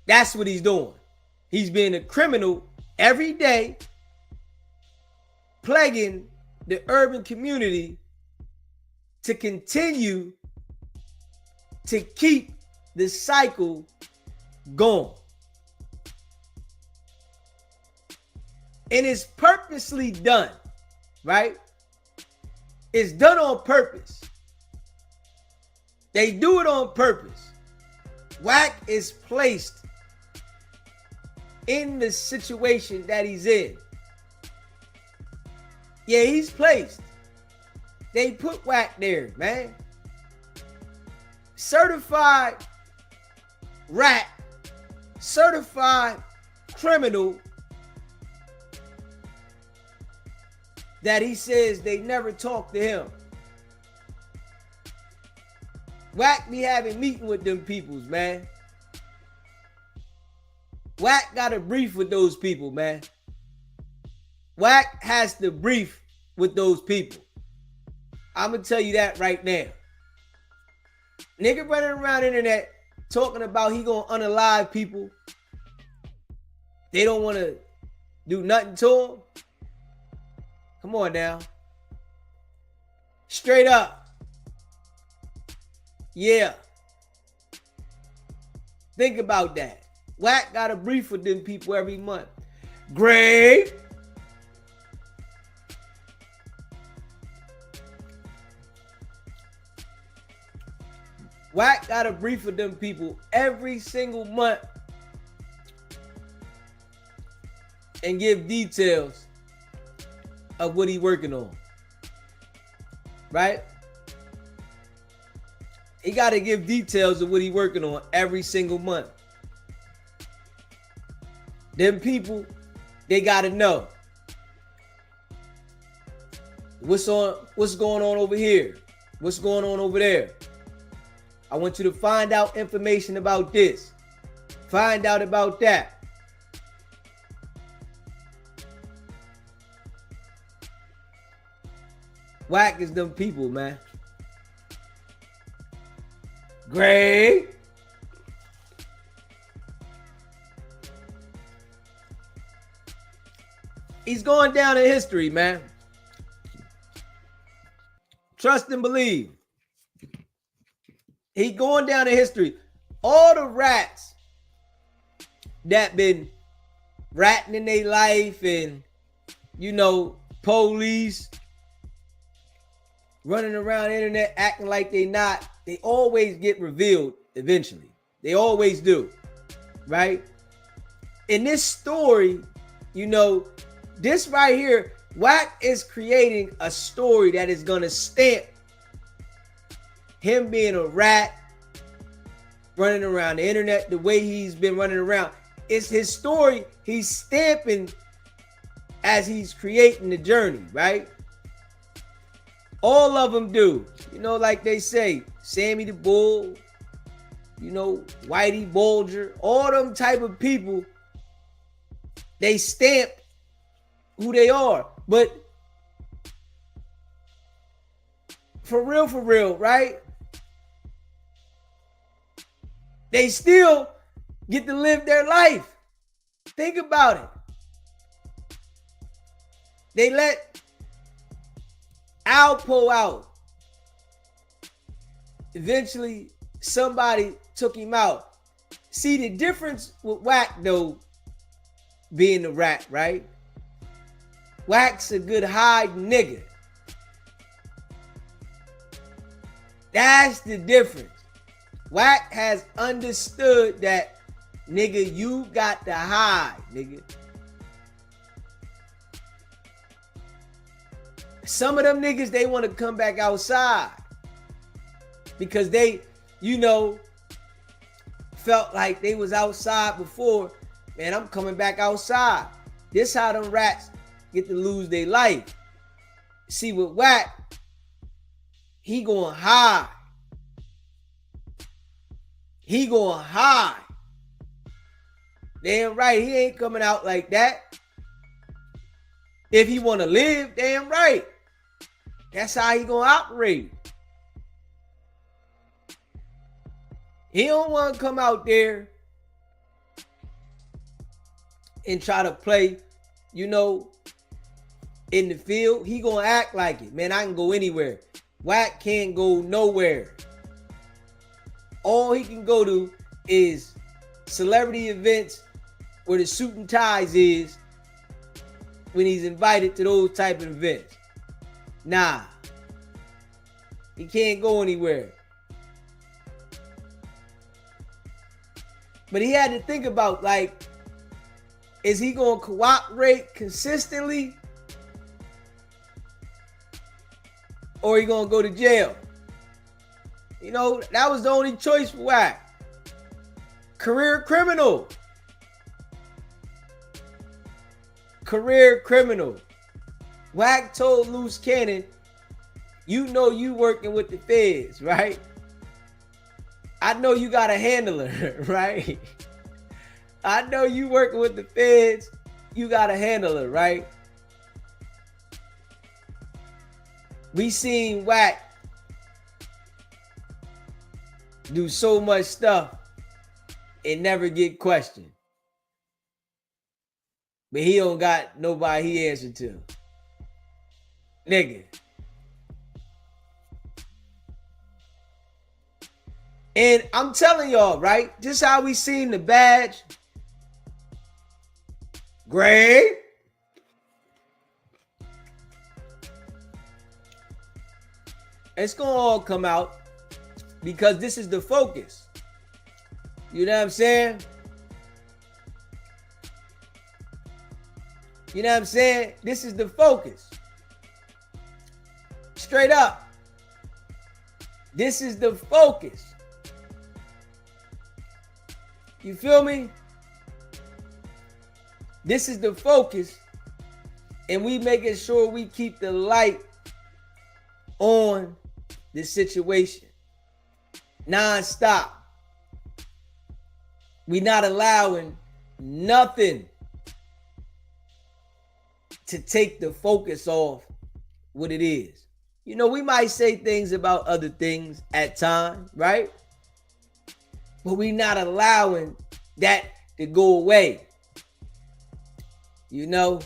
That's what he's doing. He's being a criminal every day, plaguing the urban community to continue to keep the cycle going. And it's purposely done, right? It's done on purpose. They do it on purpose. Wack is placed in the situation that he's in. Yeah, he's placed. They put Wack there, man. Certified rat, certified criminal that he says they never talk to him. Wack be having meeting with them peoples, man. Wack got a brief with those people, man. Wack has to brief with those people. I'm gonna tell you that right now. Nigga running around the internet talking about he gonna unalive people. They don't want to do nothing to him. Come on now. Straight up. Yeah. Think about that. Wack got a brief with them people every month. Great. Wack got a brief with them people every single month and give details of what he working on. Right? He got to give details of what he working on every single month. Them people, they got to know what's going on over here, what's going on over there. I want you to find out information about this, find out about that. Wack is them people, man. Great. He's going down in history, man. Trust and believe. He going down in history. All the rats that been ratting in their life and, you know, police running around the internet acting like they not, they always get revealed eventually. They always do, right? In this story, you know, this right here, Wack is creating a story that is going to stamp him being a rat, running around the internet the way he's been running around. It's his story he's stamping as he's creating the journey, right? All of them do. You know, like they say, Sammy the Bull, you know, Whitey Bulger, all them type of people, they stamp who they are. But for real, right? They still get to live their life. Think about it. They let Alpo out. Eventually, somebody took him out. See, the difference with Wack, though, being a rat, right? Wack's a good hide nigga. That's the difference. Wack has understood that, nigga, you got to hide, nigga. Some of them niggas, they want to come back outside because they, you know, felt like they was outside before. Man, I'm coming back outside. This how them rats get to lose their life. See, with Wack, he going high. He going high. Damn right, he ain't coming out like that. If he want to live, damn right. That's how he gonna operate. He don't want to come out there and try to play, you know, in the field. He gonna act like it. Man, I can go anywhere. Wack can't go nowhere. All he can go to is celebrity events where the suit and ties is when he's invited to those type of events. Nah. He can't go anywhere. But he had to think about, like, is he going to cooperate consistently? Or he going to go to jail? You know, that was the only choice for Wack. Career criminal. Career criminal. Wack told Luce Cannon, you know you working with the feds, right? I know you got a handler, right? I know you working with the feds. You got a handler, right? We seen Wack do so much stuff and never get questioned. But he don't got nobody he answer to. Nigga. And I'm telling y'all, right? Just how we seen the badge. Great. It's gonna all come out because this is the focus. You know what I'm saying? You know what I'm saying? This is the focus. Straight up. This is the focus. You feel me? This is the focus. And we making sure we keep the light on the situation. Non-stop. We not allowing nothing to take the focus off what it is. You know, we might say things about other things at times, right? But we not allowing that to go away. You know?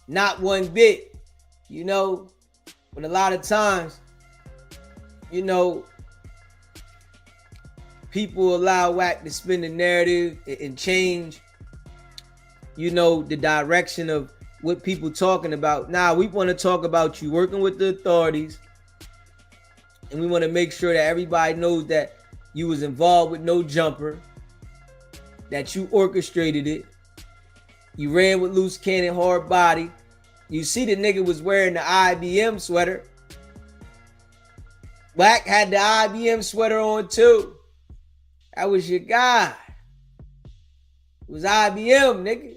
Not one bit. You know? But a lot of times, you know, people allow Wack to spin the narrative and change, you know, the direction of what people talking about. Now, we want to talk about you working with the authorities. And we want to make sure that everybody knows that you was involved with no jumper. That you orchestrated it. You ran with Luce Cannon, hard body. You see the nigga was wearing the IBM sweater. Wack had the IBM sweater on too. That was your guy. It was IBM, nigga.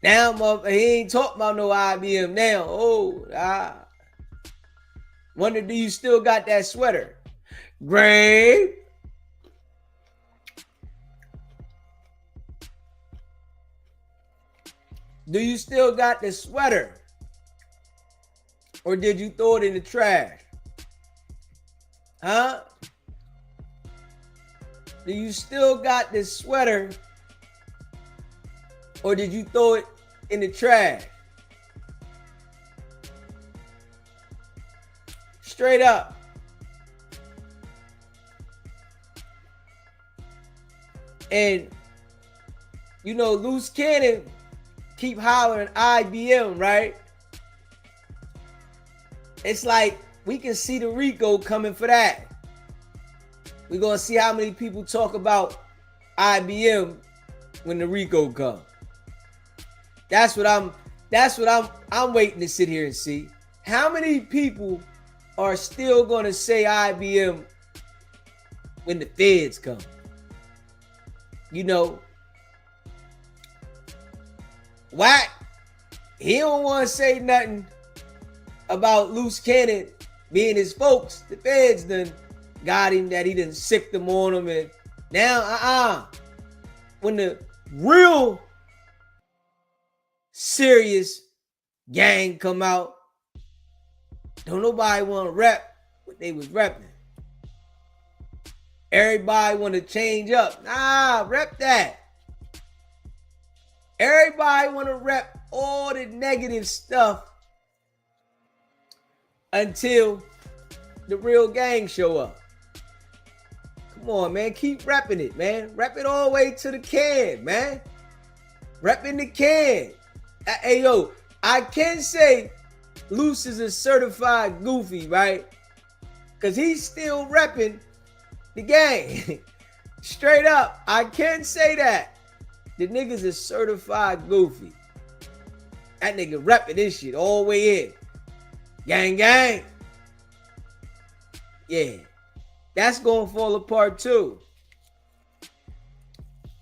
Now, he ain't talking about no IBM now. Wonder, do you still got that sweater? Great. Do you still got the sweater? Or did you throw it in the trash? Huh? Do you still got this sweater? Or did you throw it in the trash? Straight up. And, you know, Luce Cannon keep hollering IBM, right? It's like we can see the Rico coming for that. We're going to see how many people talk about IBM when the Rico comes. That's what I'm waiting to sit here and see. How many people are still going to say IBM when the feds come? You know, Wack, he don't want to say nothing about Luce Cannon being his folks. The feds done got him, that he done sicked them on him. And now, when the real serious gang come out, don't nobody want to rep what they was repping. Everybody want to change up. Nah, rep that. Everybody want to rep all the negative stuff until the real gang show up. Come on, man. Keep repping it, man. Rep it all the way to the can, man. Repping the can. Hey, yo, I can say Luce is a certified goofy, right? Because he's still repping the game. Straight up, I can say that. The nigga's a certified goofy. That nigga repping this shit all the way in. Gang, gang. Yeah. That's going to fall apart too.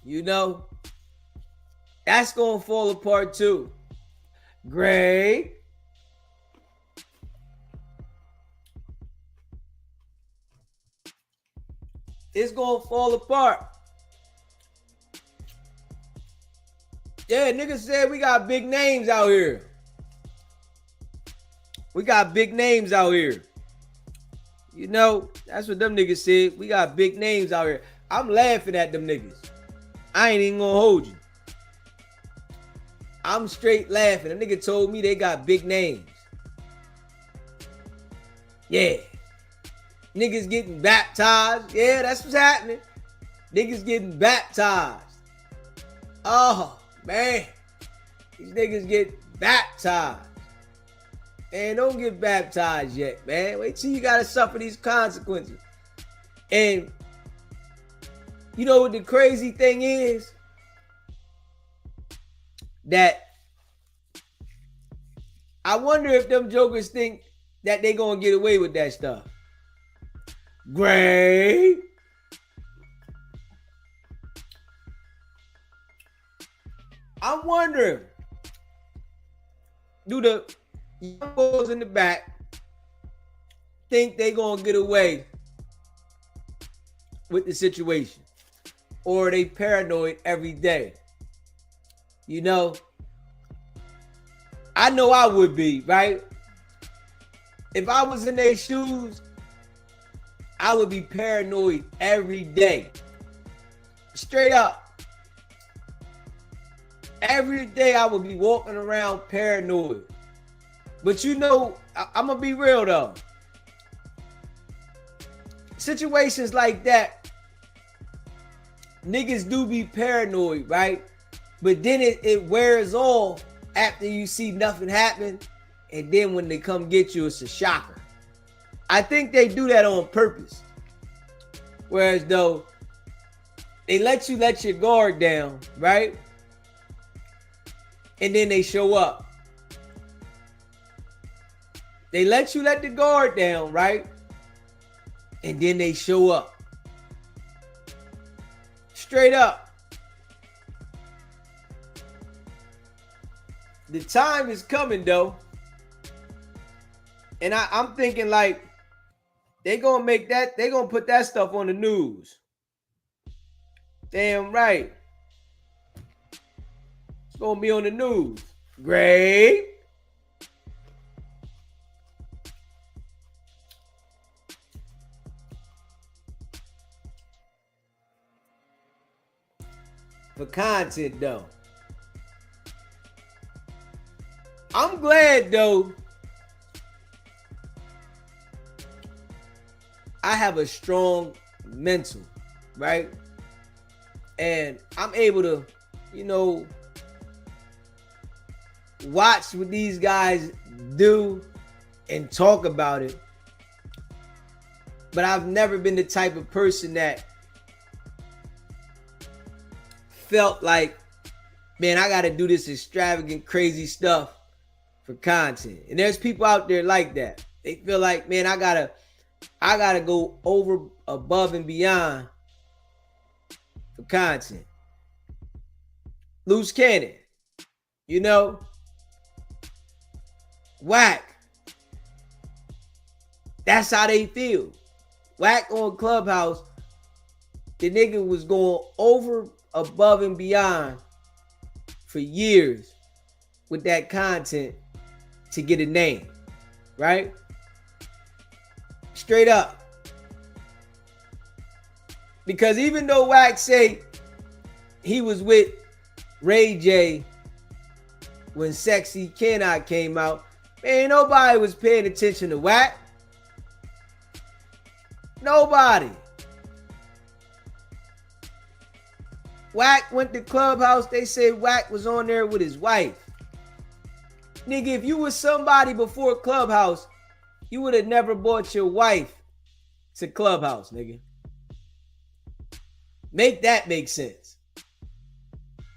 You know? That's going to fall apart too. Greg. It's going to fall apart. Yeah, niggas said we got big names out here. We got big names out here. You know, that's what them niggas said. We got big names out here. I'm laughing at them niggas. I ain't even gonna hold you. I'm straight laughing. A nigga told me they got big names. Yeah. Niggas getting baptized. Yeah, that's what's happening. Niggas getting baptized. Oh, man. These niggas get baptized. Man, don't get baptized yet, man. Wait till you gotta suffer these consequences. And you know what the crazy thing is? That I wonder if them jokers think that they gonna get away with that stuff. Great. I'm wondering, do the young boys in the back think they gonna get away with the situation? Or are they paranoid every day? You know, I know I would be, right? If I was in their shoes, I would be paranoid every day. Straight up. Every day I would be walking around paranoid. But you know, I'm going to be real though. Situations like that, niggas do be paranoid, right? But then it wears off after you see nothing happen. And then when they come get you, it's a shocker. I think they do that on purpose. Whereas though, they let you let your guard down, right? And then they show up. They let you let the guard down, right? And then they show up. Straight up. The time is coming though. And I'm thinking like, they gonna make that, they gonna put that stuff on the news. Damn right. It's gonna be on the news. Great. For content though. I'm glad though I have a strong mental, right? And I'm able to, you know, watch what these guys do and talk about it. But I've never been the type of person that felt like, man, I got to do this extravagant, crazy stuff for content. And there's people out there like that. They feel like, man, I gotta go over, above, and beyond for content. Luce cannon, you know, Wack. That's how they feel. Wack on Clubhouse, the nigga was going over, above, and beyond for years with that content to get a name, right? Straight up. Because even though Wack say he was with Ray J when Sexy Cannot came out, man, nobody was paying attention to Wack. Nobody. Wack went to Clubhouse, they said Wack was on there with his wife. Nigga, if you was somebody before Clubhouse, you would have never brought your wife to Clubhouse, nigga. Make that make sense.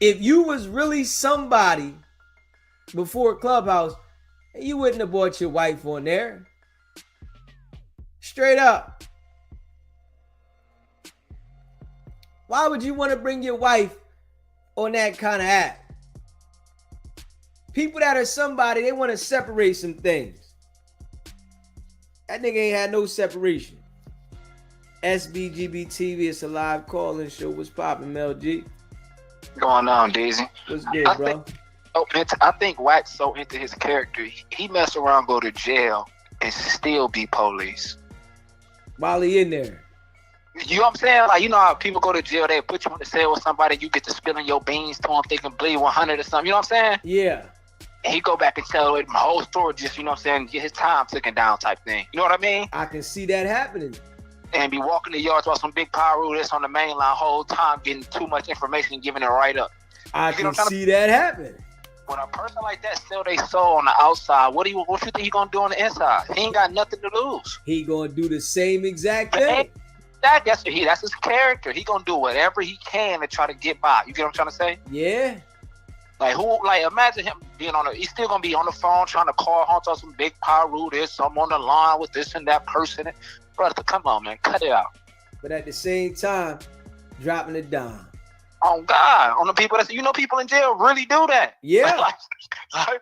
If you was really somebody before Clubhouse, you wouldn't have brought your wife on there. Straight up. Why would you want to bring your wife on that kind of app? People that are somebody, they want to separate some things. That nigga ain't had no separation. SBGB TV, it's a live call-in show. What's poppin', Mel G? Going on, Daisy? What's good, bro? I think Wack's so into his character, he mess around, go to jail, and still be police. While he in there. You know what I'm saying? Like, you know how people go to jail, they put you on the cell with somebody, you get to spilling your beans to them, they can bleed 100 or something. You know what I'm saying? Yeah. And he go back and tell the whole story, just, you know what I'm saying, get his time taken down type thing. You know what I mean? I can see that happening. And be walking the yards while some big power rule that's on the main line whole time, getting too much information and giving it right up. I can see that happen. When a person like that sell their soul on the outside, what you think he gonna do on the inside? He ain't got nothing to lose. He gonna do the same exact thing. That's his character. He gonna do whatever he can to try to get by. You get what I'm trying to say? Yeah. Like imagine him being he's still gonna be on the phone trying to call on some big power rule. There's some on the line with this and that person. Brother, come on, man, cut it out. But at the same time, dropping it down. Oh God, on the people people in jail really do that. Yeah. like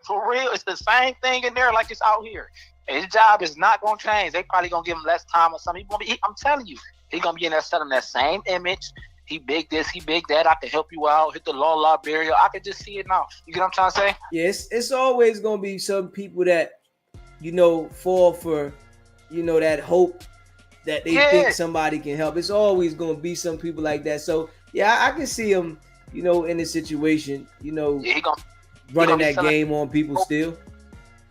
for real, it's the same thing in there like it's out here. And his job is not gonna change. They probably gonna give him less time or something. I'm telling you, he gonna be in there selling that same image. He big this, he big that. I can help you out. Hit the law barrier. I can just see it now. You get what I'm trying to say? Yes, it's always gonna be some people that fall for that hope that they think somebody can help. It's always gonna be some people like that. So yeah, I can see him, in a situation, he running that game on people still.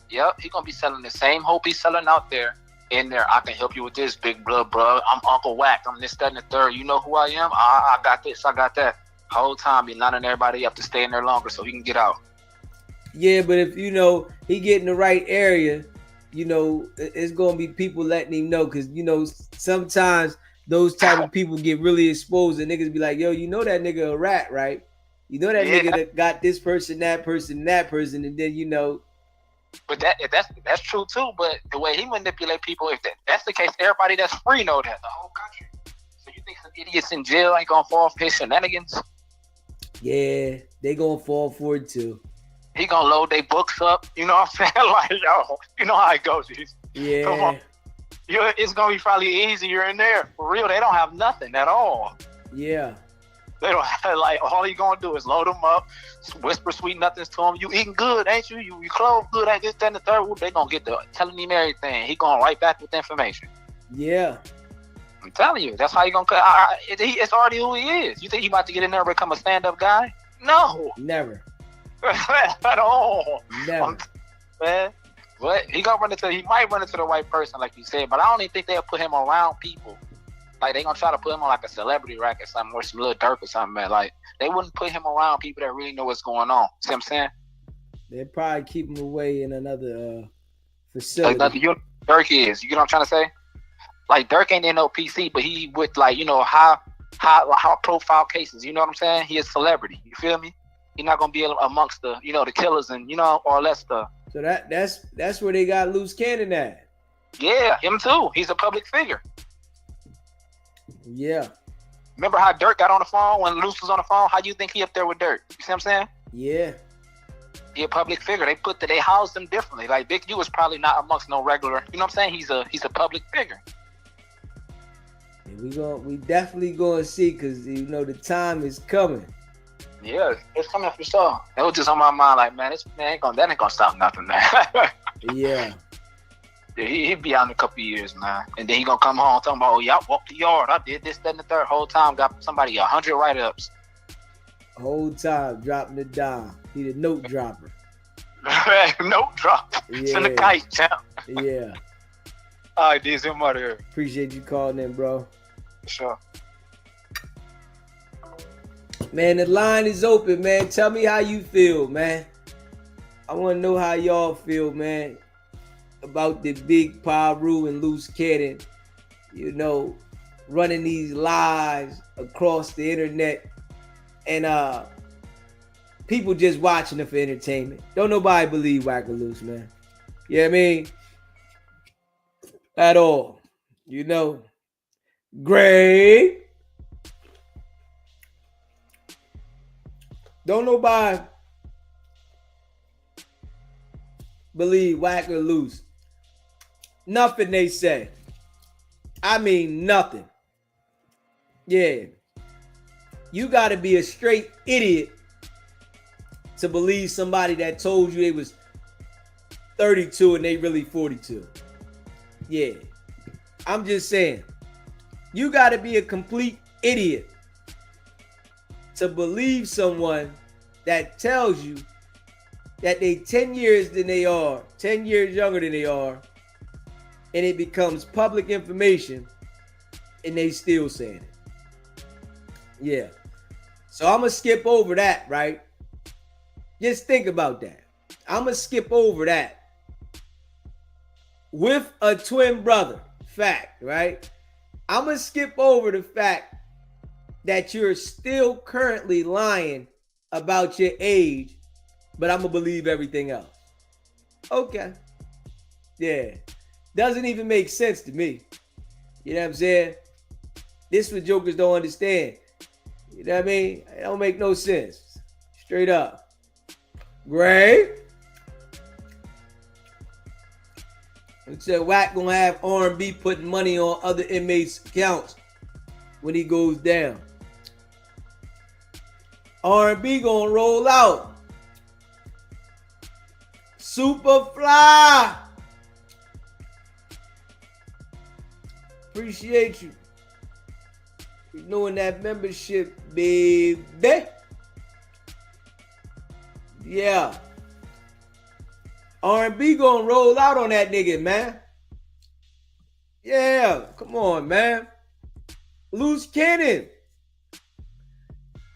Yep, he gonna be selling the same hope he's selling out there. In there, I can help you with this, big blood, bro. I'm Uncle Wack. I'm this, that, and the third. You know who I am? I got this. I got that. Whole time, he lining everybody up to stay in there longer so he can get out. Yeah, but if he get in the right area, it's gonna be people letting him know, because sometimes those type of people get really exposed and niggas be like, yo, that nigga a rat, right? That nigga that got this person, that person, that person, and then But that's true too. But the way he manipulate people, if that's the case, everybody that's free know that, the whole country. So you think some idiots in jail ain't gonna fall for his shenanigans? Yeah, they gonna fall for it too. He gonna load their books up. You know what I'm saying? Like, yo, you know how it goes. Yeah. Come on. It's gonna be probably easier in there. For real, they don't have nothing at all. Yeah. They don't have, all you gonna do is load them up, whisper sweet nothings to them. You eating good, ain't you? You clothes good, ain't this, that, and the third. They gonna get telling him everything. He going right back with the information. Yeah. I'm telling you, that's how you gonna cut. It's already who he is. You think he about to get in there and become a stand-up guy? No. Never. At all. Never. Man. But he might run into the right person, like you said, but I don't even think they'll put him around people. Like, they gonna try to put him on like a celebrity rack or something, or some little Dirk or something, man. Like, they wouldn't put him around people that really know what's going on. See what I'm saying? They'd probably keep him away in another facility. Like, Dirk is. You know what I'm trying to say? Like, Dirk ain't in no PC, but he with, high profile cases. You know what I'm saying? He is a celebrity. You feel me? He's not gonna be amongst the, the killers and, all that stuff. So that's where they got Luce Cannon at. Yeah, him too. He's a public figure. Yeah. Remember how Dirk got on the phone when Luce was on the phone? How you think he up there with Dirk? You see what I'm saying? Yeah. He a public figure. They housed him differently. Like, Big U was probably not amongst no regular. You know what I'm saying? He's a public figure. And we definitely gonna see, because the time is coming. Yeah, it's coming for sure. It was just on my mind, like, man, that ain't gonna stop nothing, man. Yeah. He'll be out in a couple of years, man. And then he gonna come home talking about, y'all walked the yard. I did this, that, and the third. Whole time got somebody 100 write-ups. Whole time dropping it down. He the note dropper. Note drop. Yeah. Send a kite, champ. Yeah. All right, these him out of here. Appreciate you calling in, bro. For sure. Man, the line is open, man. Tell me how you feel, man. I want to know how y'all feel, man, about the big Paru and Luce Cannon you know, running these lies across the internet, and people just watching it for entertainment. Don't nobody believe Wack or Luce, man. You know what I mean? At all. You know. Great. Don't nobody believe Wack or Luce. Nothing they say. I mean nothing. Yeah. You gotta be a straight idiot to believe somebody that told you they was 32 and they really 42. Yeah. I'm just saying. You gotta be a complete idiot to believe someone that tells you that they 10 years than they are, 10 years younger than they are, and it becomes public information and they still saying it. Yeah. So I'm gonna skip over that, right? Just think about that. I'm gonna skip over that. With a twin brother, fact, right? I'm gonna skip over the fact that you're still currently lying about your age, but I'm gonna believe everything else. Okay. Yeah. Doesn't even make sense to me. You know what I'm saying? This is what jokers don't understand. You know what I mean? It don't make no sense. Straight up. Great. It said Wack gonna have R&B putting money on other inmates' accounts when he goes down. R&B gonna roll out. Superfly. Appreciate you. Renewing that membership, baby. Yeah. R&B gonna roll out on that nigga, man. Yeah, come on, man. Luce Cannon.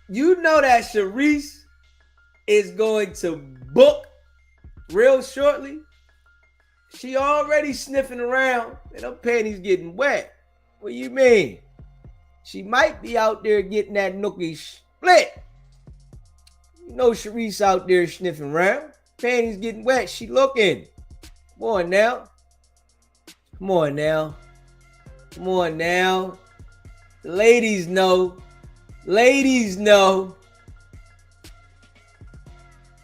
You know that Sharice is going to book real shortly. She already sniffing around and her panties getting wet. What do you mean? She might be out there getting that nookie split. You know Sharice out there sniffing around. Panties getting wet. She looking. Come on now. Come on now. Come on now. The ladies know. Ladies know.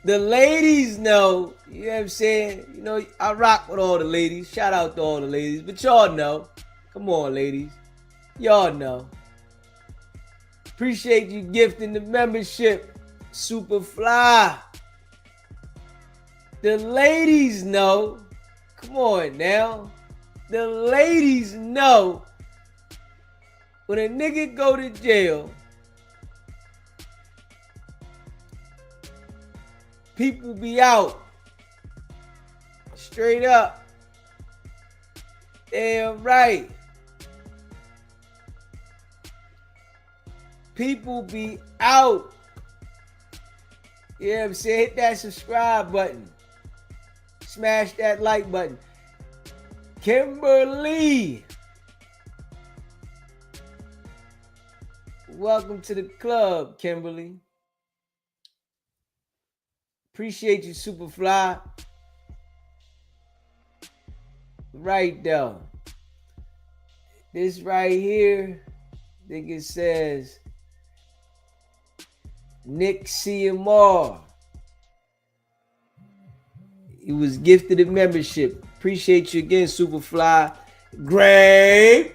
The ladies know. You know what I'm saying? You know, I rock with all the ladies. Shout out to all the ladies. But y'all know. Come on, ladies. Y'all know. Appreciate you gifting the membership. Superfly. The ladies know. Come on now. The ladies know. When a nigga go to jail, people be out. Straight up. Damn right. People be out. You know what I'm saying? Hit that subscribe button. Smash that like button. Kimberly. Welcome to the club, Kimberly. Appreciate you, Superfly. Right though. This right here, I think it says Nick CMR. He was gifted a membership. Appreciate you again, Superfly. Great.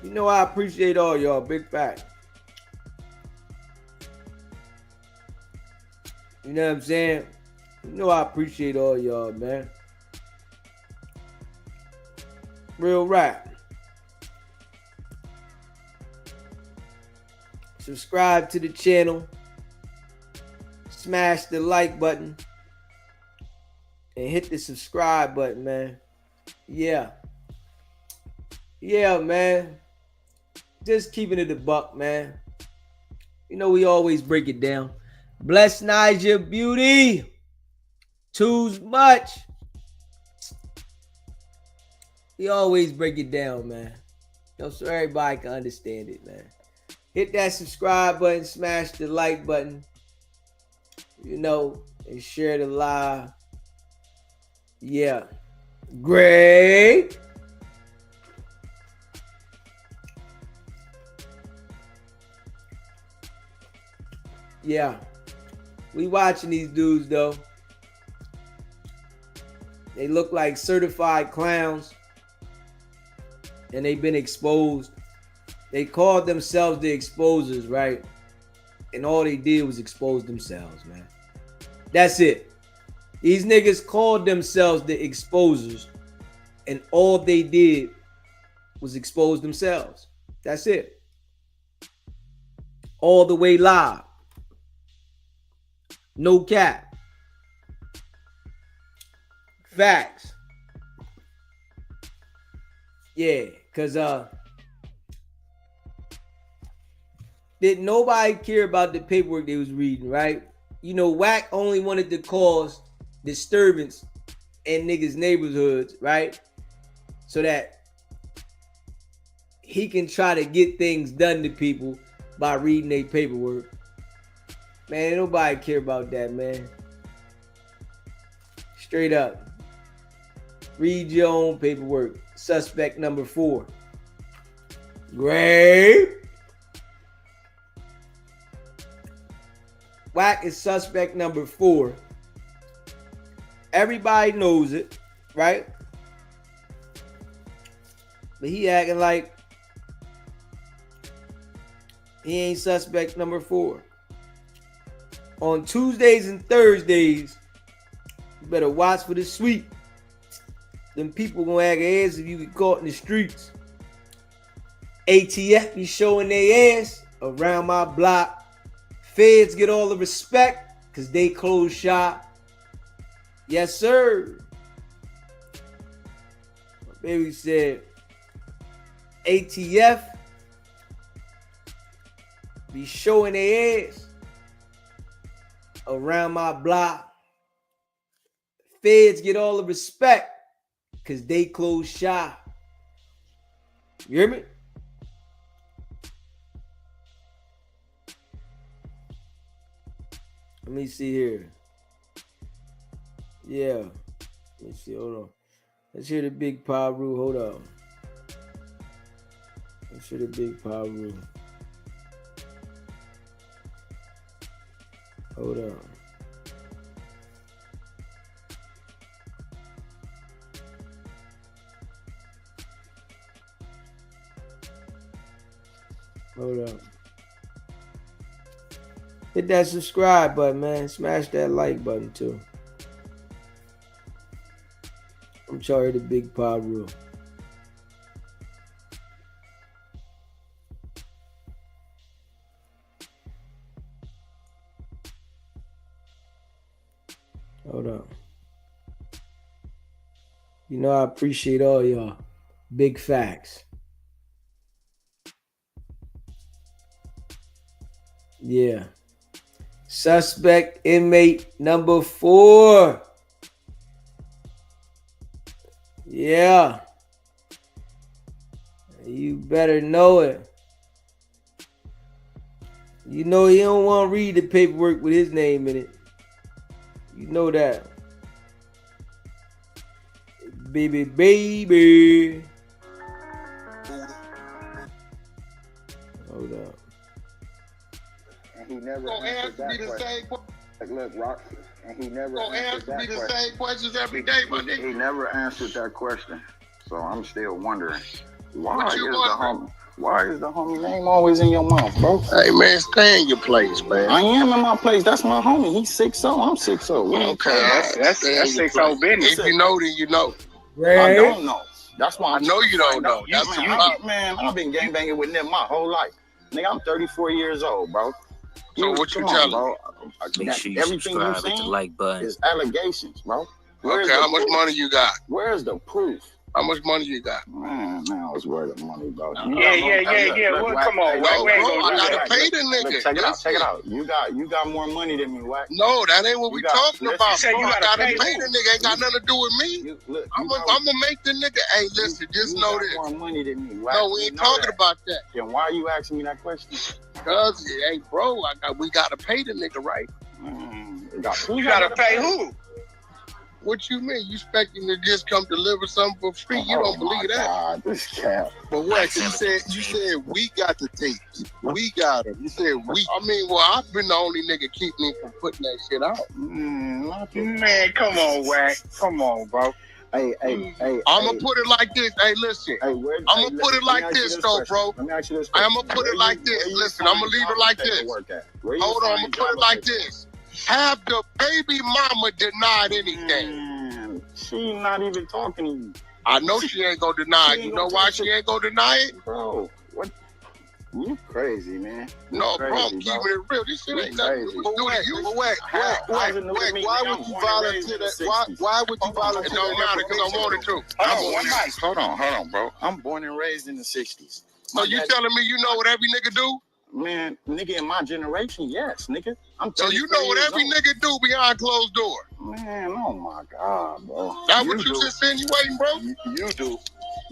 You know I appreciate all y'all. Big fact. You know what I'm saying? You know I appreciate all y'all, man. Real rap. Subscribe to the channel. Smash the like button. And hit the subscribe button, man. Yeah. Yeah, man. Just keeping it a buck, man. You know we always break it down. Bless Niger Beauty. Too much. We always break it down, man. So everybody can understand it, man. Hit that subscribe button, smash the like button, and share the live. Yeah. Great. Yeah. We watching these dudes, though. They look like certified clowns. And they've been exposed. They called themselves the exposers, right? And all they did was expose themselves, man. That's it. These niggas called themselves the exposers. And all they did was expose themselves. That's it. All the way live. No cap. Facts. Yeah, because didn't nobody care about the paperwork they was reading, right? Wack only wanted to cause disturbance in niggas' neighborhoods, right? So that he can try to get things done to people by reading their paperwork. Man, nobody care about that, man. Straight up. Read your own paperwork. Suspect number 4. Great. Wack is suspect number 4. Everybody knows it, right? But he acting like he ain't suspect number 4. On Tuesdays and Thursdays, you better watch for the sweep. Them people gonna act ass if you get caught in the streets. ATF be showing their ass around my block. Feds get all the respect because they close shop. Yes, sir. My baby said ATF be showing their ass around my block. Feds get all the respect because they close shop. You hear me? Let me see here. Yeah. Let me see. Hold on. Let's hear the big Paru. Hold on. Let's hear the big Paru. Hold on. Hold up. Hit that subscribe button, man. Smash that like button, too. I'm sorry, the big Paru. Hold up. I appreciate all y'all. Big facts. Yeah. Suspect inmate number 4. Yeah. You better know it. You don't want to read the paperwork with his name in it. You know that. Baby. Hold up. And he never answered that question. Like, look, Rock, and he never answered that question. The same questions every day, my nigga. He never answered that question. So I'm still wondering, why is the homie name always in your mouth, bro? Hey, man, stay in your place, man. I am in my place. That's my homie. He's 6'0". I'm 6'0". Okay, that's 6'0" business. If you know, then you know. Right. I don't know. That's why I know you don't know. Man, I've been gangbanging with them my whole life. Nigga, I'm 34 years old, bro. So what you telling me? Make sure you subscribe with the like button. Is allegations, bro. Okay, how much money you got? Where's the proof? How much money you got? Man, I was worried about money, bro. Yeah. Well, come on, Wack. I gotta pay the nigga. Check it out. You got more money than me, Wack. No, that ain't what we talking about. Said you gotta pay pay the nigga. Ain't got nothing to do with me. I'm gonna make the nigga. Hey, listen, just know this. More money than me, Wack. No, we ain't talking about that. Then why are you asking me that question? Cause hey, bro, we gotta pay the nigga, right? You gotta pay who? What you mean? You expecting to just come deliver something for free? You don't believe that? God, this cat. But what you said we got the tapes. We got them. You said we. I mean, well, I've been the only nigga keep me from putting that shit out. Man, come on, Wack. Come on, bro. Hey. I'm gonna put it like this. Hey, listen. I'm gonna put it like this, though, bro. Let me ask you this. I'm gonna put it like this. Listen, I'm gonna leave it like this. Hold on, I'm gonna put it like this. Have the baby mama denied anything? Man, she not even talking to you. I know she ain't gonna deny it. You know why she ain't gonna deny it? Bro, what? You crazy, man. No, bro, I'm keeping it real. This shit ain't nothing to do with you. Why would you volunteer that? Why would you volunteer? It don't matter because I wanted to. Hold on, bro. I'm born and raised in the 60s. So you telling me you know what every nigga do? Man, nigga, in my generation, yes, nigga. So you know what every nigga do behind closed door? Man, oh my God, bro. That's what you just insinuating, bro?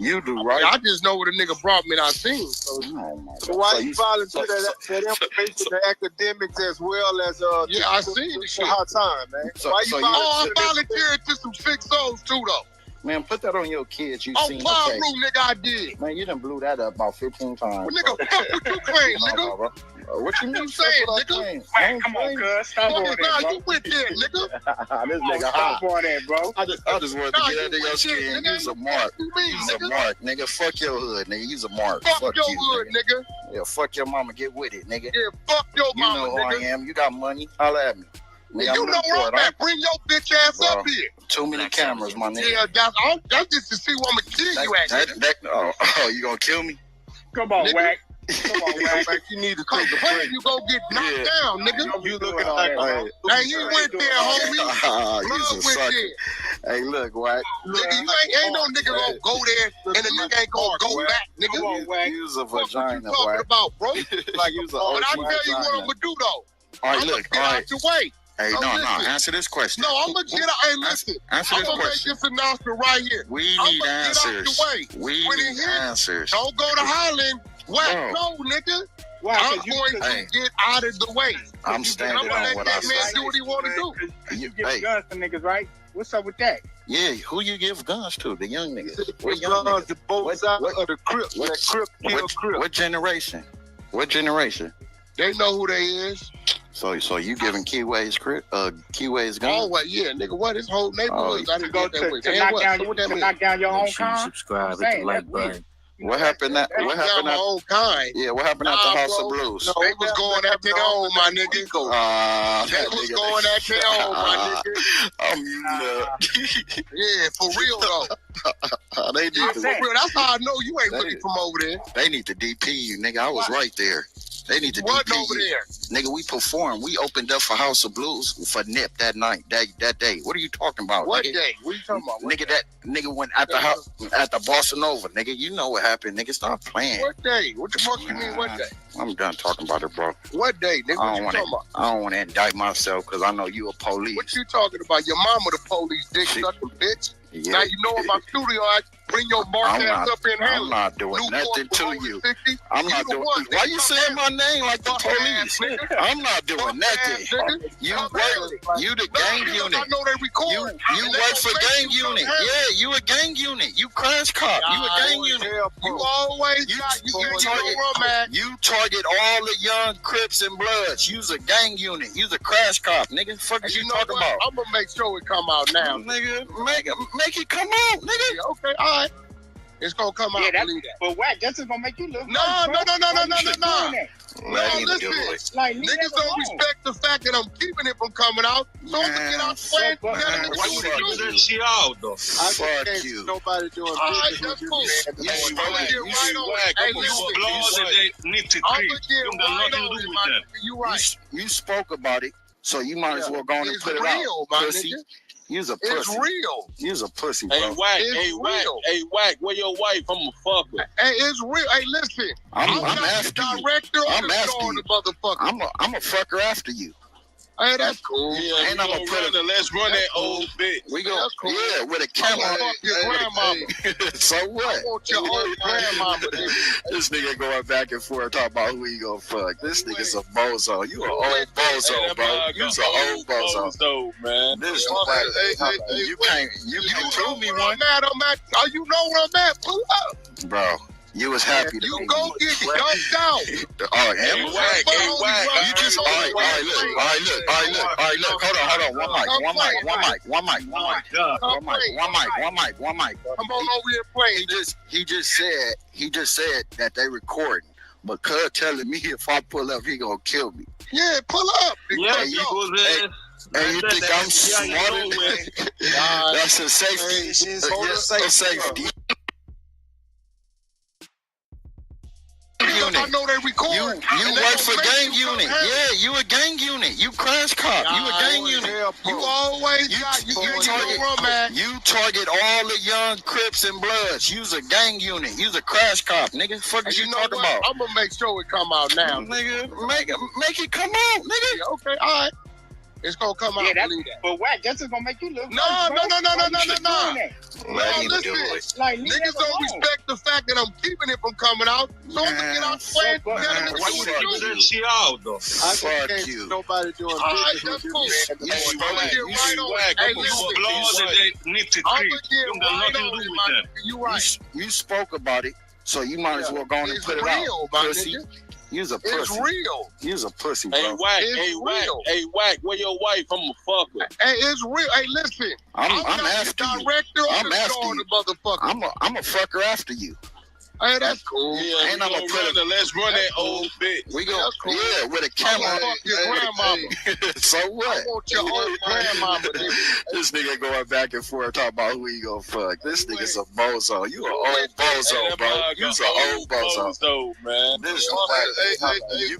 You do, right? I just know what a nigga brought me that I seen. Oh my God. So why you volunteer that information to academics as well as yeah, I seen the shit. Hot time, man. Why you I volunteered to some 6-0s too, though. Man, put that on your kids. You seen Paul Rue, nigga, I did. Man, you done blew that up about 15 times. Well, nigga, fuck what you claim, nigga. What you mean? Saying, nigga? Man, come on, cuz. Stop on that, bro. You went there, nigga. This nigga hot. Stop on that, bro. I just wanted to get under your skin. You's a mark. You's a mark, nigga. Fuck your hood, nigga. You's a mark. Fuck your hood, nigga. Yeah, fuck your mama. Get with it, nigga. Yeah, fuck your mama, nigga. You know who I am. You got money. Holla at me. Nigga, you know where I'm at. Bring your bitch ass up here. Too many cameras, my nigga. Yeah, that's just to see where I'm gonna kill you at. Oh, you gonna kill me? Come on, Wack. Come on, Wack. You need to take a break. break. You gonna get knocked down, nigga. You looking like hey, he went there, homie. He's a sucker. Hey, look, Wack. Nigga, you ain't no nigga gonna go there and the nigga ain't gonna go back, nigga. Come on, Wack. Use a vagina, What you talking about, bro? Like use a But I tell you what I'm gonna do, though. All right, look. Get out your way. Hey, no. Answer this question. No, I'm gonna get out. Hey, listen. Answer this I'm gonna question. make this announcement right here. We need answers. We need answers. Don't go to Highland. Wack, no, nigga. I'm going to get out of the way. I'm standing on what I said. I'm gonna let that man do what he want to do. You give guns to niggas, right? What's up with that? Yeah, who you give guns to? The young niggas. What young niggas? To both sides of the crip. That crip kill crip. What generation? What generation? They know who they is. So you giving Keyways guns? Oh, well, yeah, nigga, what? His whole neighborhood got to go to knock down your own kind? Subscribe, hit the like button. What happened at my own kind? Yeah, what happened at the House of Blues? No, they was going at their own, my nigga. They was going at their own, my nigga. I'm muted. Yeah, for real though. They need for real. That's how I know you ain't really from over there. They need to DP you, nigga. I was right there. They need to what DP over you. There? Nigga, we performed. We opened up for House of Blues for Nip that night, that day. What are you talking about? What nigga? Day? What are you talking about? Nigga, that nigga went at the house at the Bossa Nova. Nigga, you know what happened. Nigga, stop playing. What day? What the fuck you mean? What day? I'm done talking about it, bro. What day? Nigga, what you talking about? I don't want to indict myself because I know you a police. What you talking about? Your mama the police, dick sucking bitch. Yeah. Now you know in my studio, I bring your mark ass up in here. I'm not doing nothing to you. I'm not doing. Why you saying my name like the police? I'm not doing nothing. You the gang unit. I know they record. You work for gang unit. Yeah, you a gang unit. You crash cop. You a gang unit. You always you target all the young Crips and Bloods. You's a gang unit. You's a crash cop, nigga. Fuck you talking about? I'm gonna make sure it come out now, nigga. Make it come out, nigga. Yeah, okay, all right. It's gonna come out. Yeah, but Wack, that's just gonna make you look. No. Let him listen. do it. Like, niggas don't respect the fact that I'm keeping it from coming out. So I'm gonna get out the way. Fuck you. Nobody doing all right, that's cool. You spoke about it, so you might as well go on and put it out. You's a It's pussy. real. You's a pussy, bro. Hey, Wack, It's real. Hey, Wack, where your wife? I'm a fucker. Hey, it's real. Hey, listen. I'm not the asking you. director I'm or the asking star of you. the motherfucker. I'm a fucker after you. Hey, that's cool. Yeah, And I'm gonna put it. let's run that old bitch. We go. That's cool. Yeah, with a I'm camera. gonna fuck your grandmama. So I what? want your old grandmama, nigga. This nigga going back and forth talking about who he gonna fuck. This nigga's a bozo. You an old bozo, bro. You's an old bozo. Man. This Hey, you can't prove me one, I'm at. Oh, you know where I'm at? Pull up. bro. You was happy to You be go get dumped out. Oh, Hey, and Wack, you just all right, look. Hold on. One mic. Come on over here playing. He just said that they recording. But Cuz telling me if I pull up, he gonna kill me. Yeah, pull up. Yeah, you go there. And you think I'm smarter? That's a safety. A safety. I know they record. You work for gang unit. Yeah, you a gang unit. You crash cop. You a gang unit. You always got you target all the young Crips and Bloods. You's a gang unit. You's a crash cop, nigga. Fuck is you talking about? I'm gonna make sure it come out now. Nigga, make it come out, nigga. Yeah, okay, all right. It's gonna come out. Yeah, but Wack, that's just gonna make you look. No. Listen, like, niggas don't respect the fact that I'm keeping it from coming out. So I'm gonna get out the way. Fuck you. Nobody doing business. That's cool. I'm gonna get right on it. Hey, listen. I'm gonna get right on it, my nigga. You right. You spoke about it, so you might as well go on and put it real, out. My Pussy. nigga. You's a pussy. It's real. You's a pussy, bro. Hey, Wack, real. Wack, where your wife? I'm a fucker. Hey, it's real. Hey, listen. I'm not asking the you. director or I'm the asking star of you. the motherfucker. I'm a fucker after you. Hey, that's cool. Yeah, And I'm gonna put it. let's run that old bitch. We go. That's cool. Yeah, with a I'm camera. gonna fuck your grandmama. So I what? want your old grandmama, nigga. This nigga going back and forth talking about who he gonna fuck. This nigga's a bozo. You an old bozo, bro. You's an old bozo. Man. This you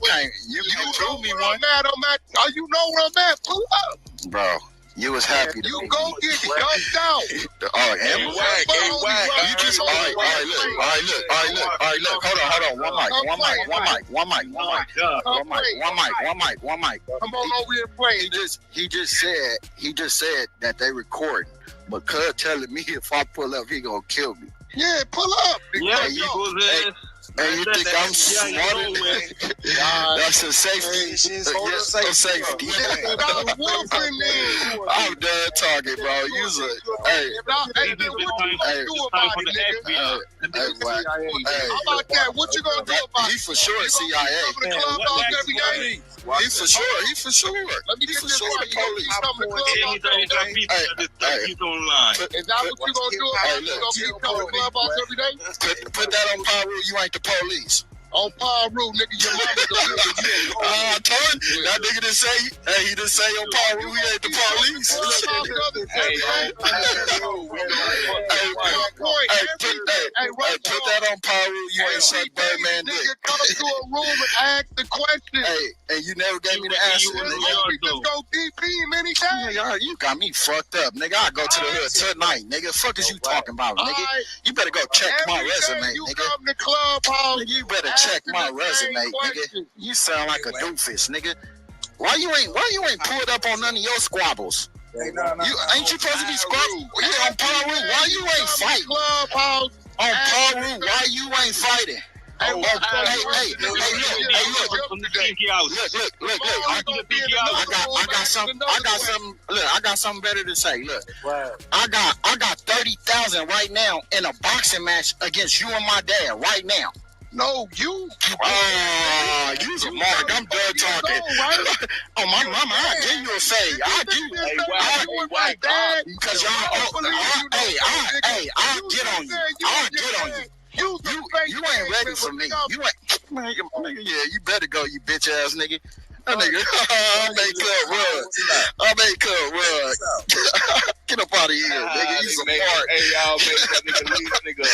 Hey, can't prove me one, Oh, you know where I'm at? Pull up. bro. You was happy to You be go me. get dumped out. Oh, Hey, and Wack, you just all right, look. Hold on. One mic. Come on over here playing. He just said that they recording. But Cuz telling me if I pull up, he gonna kill me. Yeah, pull up. Yeah, you go there. And you think I'm smarter? That's a safety. A safety. Stop whooping me. I'm done talking, bro. You's a hey. What you gonna do about it, nigga? How about that? What you gonna do about it? He for sure CIA. Come to the clubhouse every day? He for sure. Let me get this sure right. the You police. come to the clubhouse every day? Is that what you gonna do about it? You gonna keep coming to the clubhouse every day? Put that on Pyro. You ain't the police. On Pyro, nigga, your mama don't live with you. I told you. That nigga didn't say. Hey, he didn't say on Pyro. We ain't the police. Put that on Pyro. You ain't suck Birdman dick. Nigga, come to a room and ask the question. Hey, and you never gave me the answer, nigga. We just go DP him anytime. Nigga, you got me fucked up, nigga. I go to the hood tonight, nigga. Fuck is you talking about, nigga? You better go check my resume, you nigga. come to clubhouse. Nigga, you better check my resume, nigga. You sound like a doofus, nigga. Why you ain't pulled up on none of your squabbles? You ain't you supposed to be squabbling? You on Paul Root? Why you ain't fighting? Clubhouse. On Paul Root, why you ain't fighting? Hey, look. I got something better to say. Look, I got 30,000 right now in a boxing match against you and my dad right now. No, you. You's a mark. I'm done talking. Oh, my mama, I'll give you a fade. I'll give you. Because y'all, I'll get on you. I'll get on you. You ain't ready for me. You ain't, nigga, yeah, you better go, you bitch ass nigga. That nigga, I make Cub run. Get up out of here, nigga. He's a mark. Hey, y'all make that nigga leave, nigga.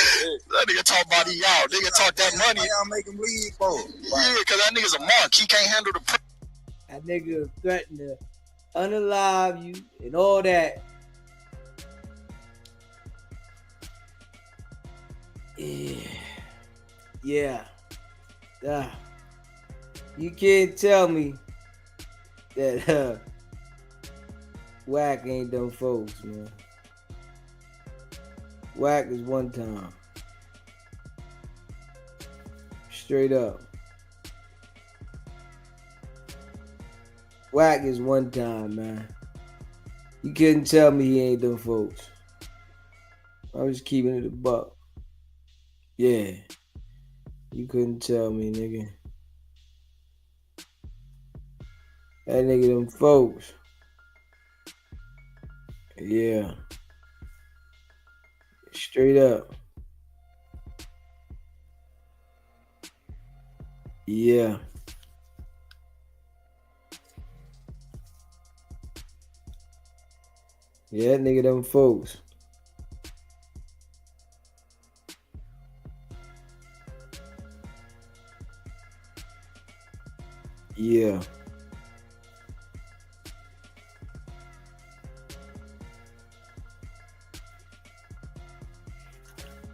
That nigga talk about y'all. Nigga talk that money. Y'all make him leave, bro. Yeah, because that nigga's a mark. He can't handle the That nigga threatened to unalive you and all that. Yeah. You can't tell me that Wack ain't them folks, man. Wack is one time. Straight up. Wack is one time, man. You couldn't tell me he ain't them folks. I was keeping it a buck. Yeah. You couldn't tell me, nigga. That nigga them folks. Yeah. Straight up. Yeah. Yeah, that nigga them folks. Yeah.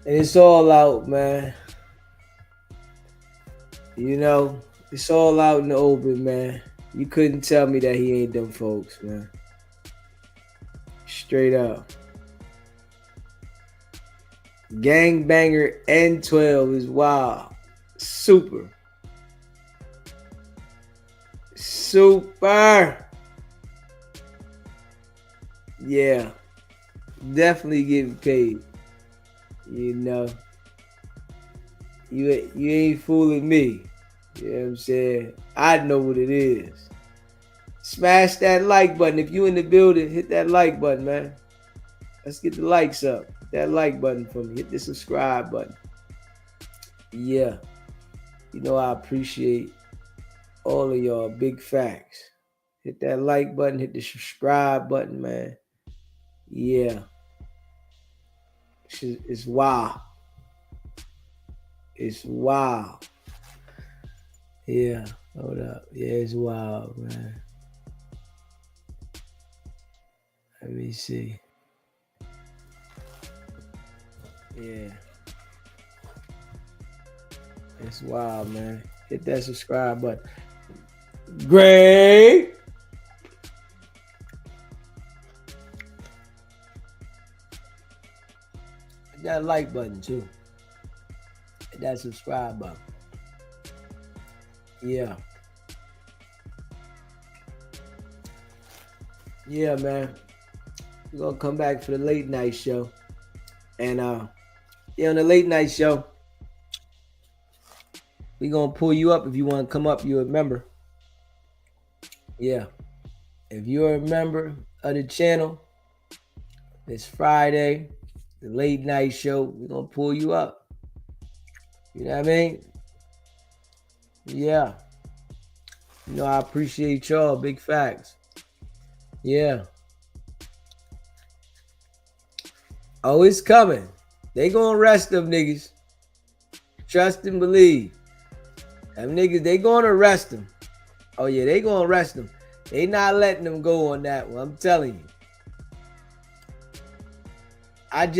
And it's all out, man. You know, it's all out in the open, man. You couldn't tell me that he ain't them folks, man. Straight up. Gangbanger N12 is wild. Super. Yeah. Definitely getting paid. You know. You ain't fooling me. You know what I'm saying? I know what it is. Smash that like button. If you in the building, hit that like button, man. Let's get the likes up. Hit that like button for me. Hit the subscribe button. Yeah. You know I appreciate all of y'all. Big facts. Hit that like button. Hit the subscribe button, man. Yeah. It's wild. It's wild. Yeah. Hold up. Yeah, it's wild, man. Let me see. Yeah. It's wild, man. Hit that subscribe button. Great. Hit that like button too. Hit that subscribe button. Yeah. Yeah, man. We're gonna come back for the late night show. And yeah, on the late night show, we're gonna pull you up. If you want to come up, you're a member. Yeah. If you're a member of the channel, it's Friday, the late night show. We're gonna pull you up. You know what I mean? Yeah. You know, I appreciate y'all. Big facts. Yeah. Oh, it's coming. They gonna arrest them niggas. Trust and believe. Them niggas, they gonna arrest them. Oh yeah, they gonna arrest them. They not letting them go on that one. I'm telling you. I'm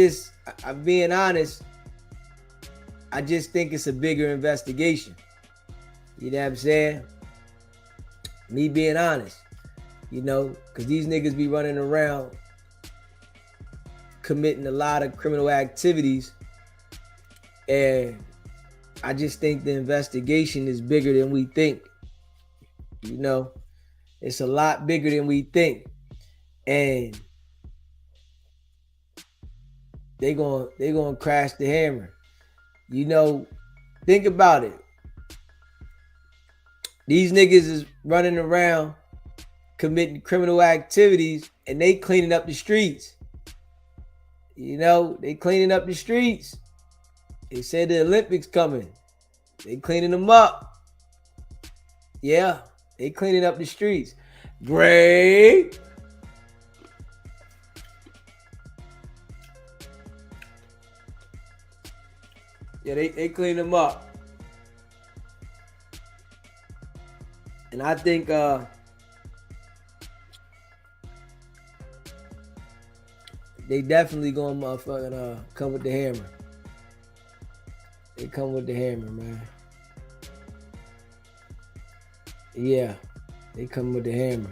being honest. I just think it's a bigger investigation. You know what I'm saying? Me being honest. You know, because these niggas be running around committing a lot of criminal activities. And I just think the investigation is bigger than we think. You know, it's a lot bigger than we think. And they gonna crash the hammer. You know, think about it. These niggas is running around committing criminal activities and they cleaning up the streets. You know, they cleaning up the streets. They said the Olympics coming. They cleaning them up. Yeah, they cleaning up the streets. Great. Yeah, they clean them up. And I think they definitely gonna motherfucking come with the hammer. They come with the hammer, man. Yeah, they come with the hammer.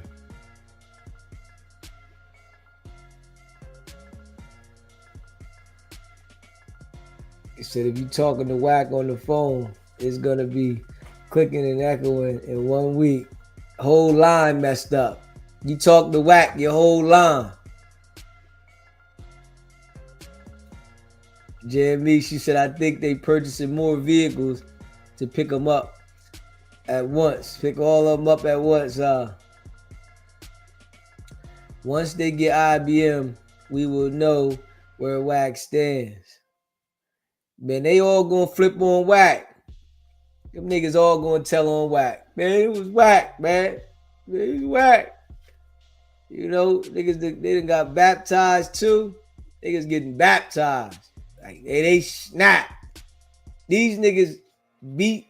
He said if you talking to Wack on the phone, it's gonna be clicking and echoing in 1 week. Whole line messed up. You talk to Wack, your whole line. Jeremy, she said, I think they purchasing more vehicles to pick them up at once. Pick all of them up at once. Once they get IBM, we will know where Wack stands. Man, they all gonna flip on Wack. Them niggas all gonna tell on Wack. Man, it was Wack, man. It was Wack. You know, niggas, they done got baptized too. Niggas getting baptized. Like, they snap. These niggas beat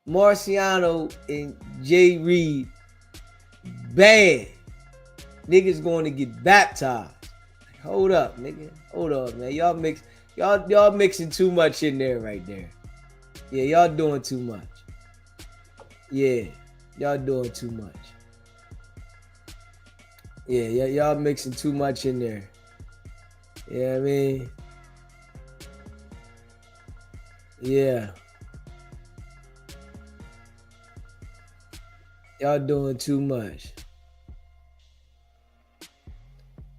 Marciano and Jay Reed bad. Niggas going to get baptized. Like, hold up, nigga. Hold up, man. Y'all mixing too much in there right there. Yeah, y'all doing too much. Yeah, y'all doing too much. Yeah, y'all mixing too much in there. You know what I mean? Yeah. Y'all doing too much.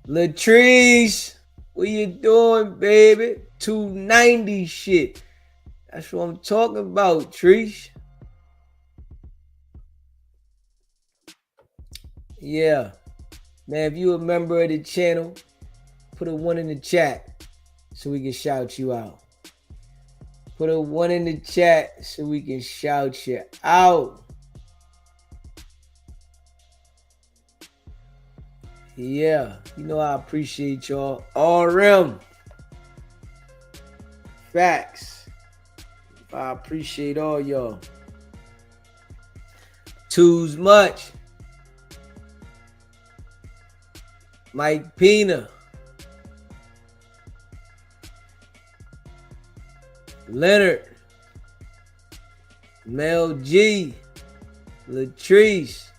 Latrice, what you doing, baby? 290 shit. That's what I'm talking about, Trish. Yeah. Man, if you a member of the channel, put a 1 in the chat so we can shout you out. Put a 1 in the chat so we can shout you out. Yeah, you know I appreciate y'all. RM. Facts. I appreciate all y'all. Too's much. Mike Pina. Leonard. Mel G. Latrice.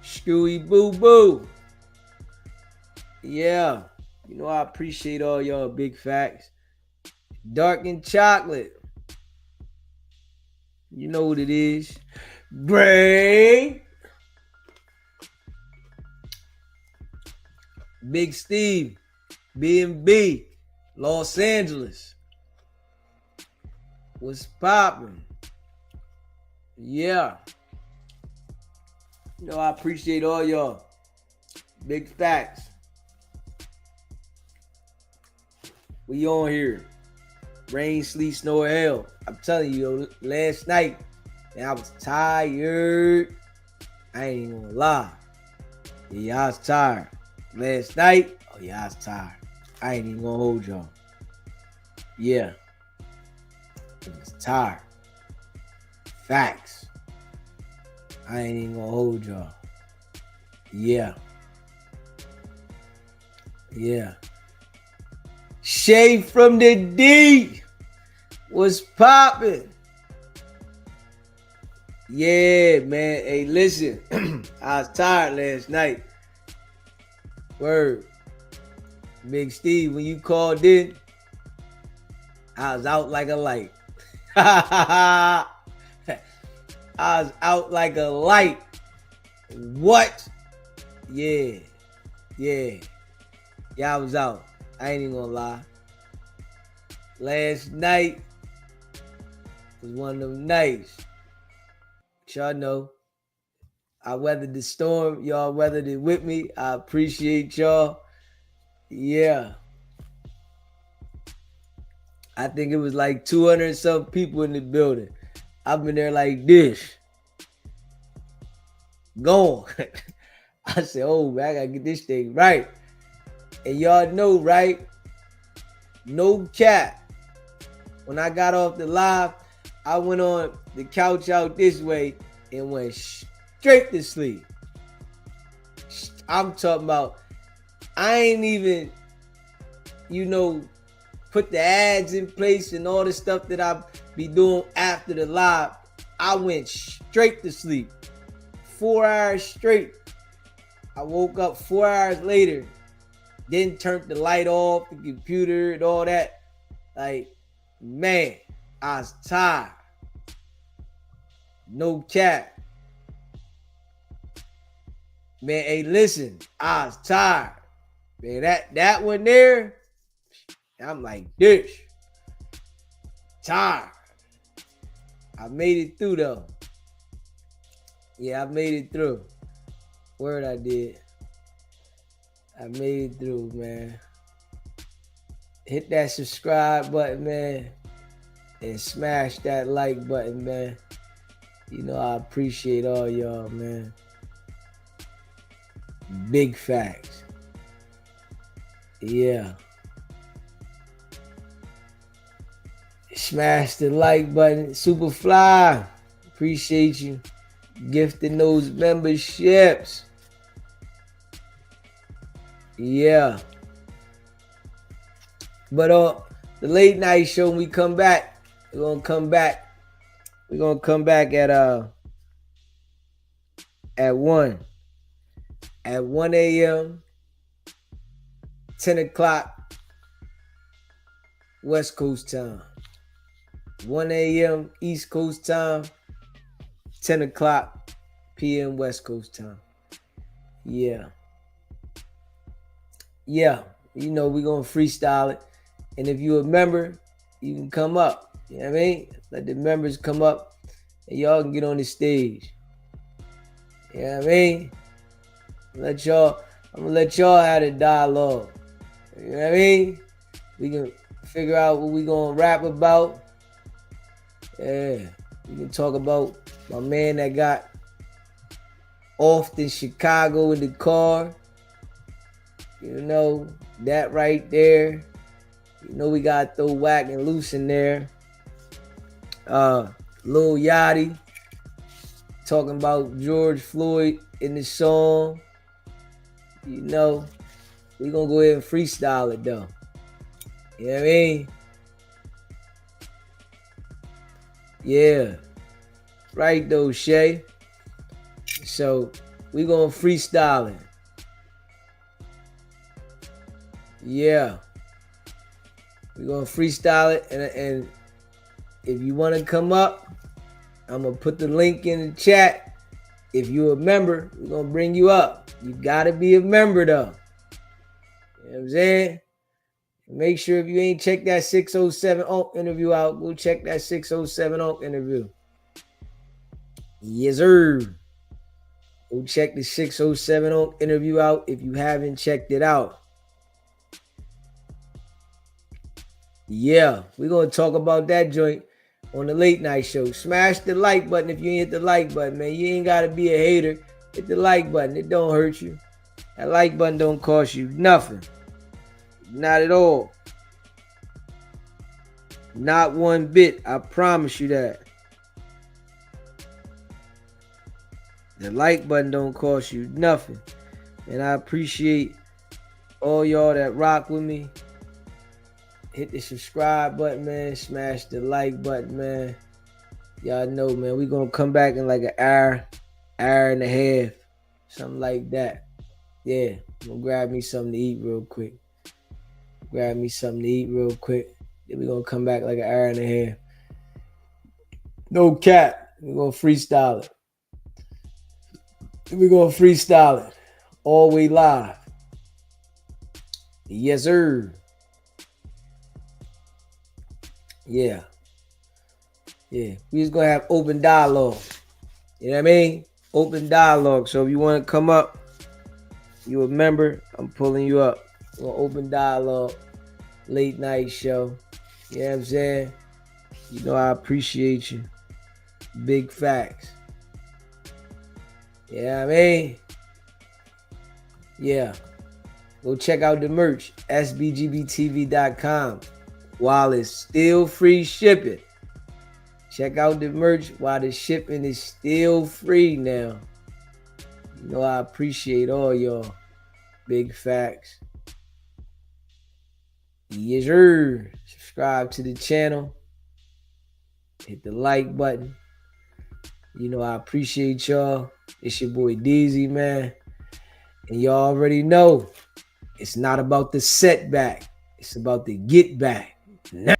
Screwy Boo Boo. Yeah. You know I appreciate all y'all. Big facts. Dark and chocolate. You know what it is. Brain. Big Steve. B&B. Los Angeles. What's poppin'? Yeah. You know I appreciate all y'all. Big facts. We on here. Rain, sleet, snow, or hell. I'm telling you, last night, man, I was tired. I ain't even gonna lie. Yeah, I was tired. Last night, oh yeah, I was tired. I ain't even gonna hold y'all. Yeah. I was tired. Facts. I ain't even gonna hold y'all. Yeah. Yeah. Shay from the D was popping. Yeah, man. Hey, listen. I was tired last night. Word. Big Steve, when you called in, I was out like a light. I was out like a light. What? Yeah. Yeah, I was out. I ain't even gonna lie. Last night was one of them nights. Y'all know I weathered the storm. Y'all weathered it with me. I appreciate y'all. Yeah. I think it was like 200 and some people in the building. I've been there like this. Going. I said, oh, man, I gotta get this thing right. And y'all know, right? No cap. When I got off the live, I went on the couch out this way and went straight to sleep. I'm talking about, I ain't even, put the ads in place and all the stuff that I be doing after the live, I went straight to sleep. 4 hours straight. I woke up 4 hours later, then turned the light off, the computer and all that. Like, man, I was tired. No cap. Man, hey, listen, I was tired. Man, that one there, I'm like, this. Tired. I made it through though. Yeah, I made it through. Word I did. I made it through, man. Hit that subscribe button, man. And smash that like button, man. You know, I appreciate all y'all, man. Big facts. Yeah. Smash the like button. Superfly. Appreciate you. Gifting those memberships. Yeah. But the late night show, when we come back, we're gonna come back. We're gonna come back at 1. At 1 a.m. 10 o'clock West Coast time. 1 a.m. East Coast time. 10 o'clock p.m. West Coast time. Yeah. Yeah. You know, we're going to freestyle it. And if you're a member, you can come up. You know what I mean? Let the members come up and y'all can get on the stage. You know what I mean? I'm gonna let y'all have the dialogue. You know what I mean? We can figure out what we gonna rap about. Yeah. We can talk about my man that got off in Chicago in the car. You know, that right there. You know, we gotta throw Wack and Luce in there. Lil Yachty talking about George Floyd in the song. You know, we gonna go ahead and freestyle it though. You know what I mean? Yeah. Right though, Shay. So we gonna freestyle it. Yeah. We gonna freestyle it, and if you wanna come up, I'm gonna put the link in the chat. If you're a member, we're gonna bring you up. You gotta be a member though. You know what I'm saying? Make sure if you ain't checked that 607 Onk interview out, go check that 607 Onk interview. Yes, sir. Go check the 607 Onk interview out if you haven't checked it out. Yeah, we're gonna talk about that joint on the late night show. Smash the like button if you ain't hit the like button, man. You ain't gotta be a hater. Hit the like button. It don't hurt you. That like button don't cost you nothing. Not at all. Not one bit. I promise you that. The like button don't cost you nothing. And I appreciate all y'all that rock with me. Hit the subscribe button, man. Smash the like button, man. Y'all know, man. We gonna come back in like an hour and a half. Something like that. Yeah. I'm gonna grab me something to eat real quick. Then we gonna come back like an hour and a half. No cap. We're gonna freestyle it. All way live. Yes, sir. Yeah. We just gonna have open dialogue. You know what I mean? Open dialogue. So if you wanna come up, you a member, I'm pulling you up. We're gonna open dialogue. Late night show. You know what I'm saying? You know I appreciate you. Big facts. Yeah, what I mean? Yeah. Go check out the merch. sbgbtv.com. While it's still free shipping. Check out the merch while the shipping is still free now. You know I appreciate all y'all. Big facts. Yes, sir. Subscribe to the channel. Hit the like button. You know, I appreciate y'all. It's your boy Deezy, man. And y'all already know it's not about the setback. It's about the get back. Now.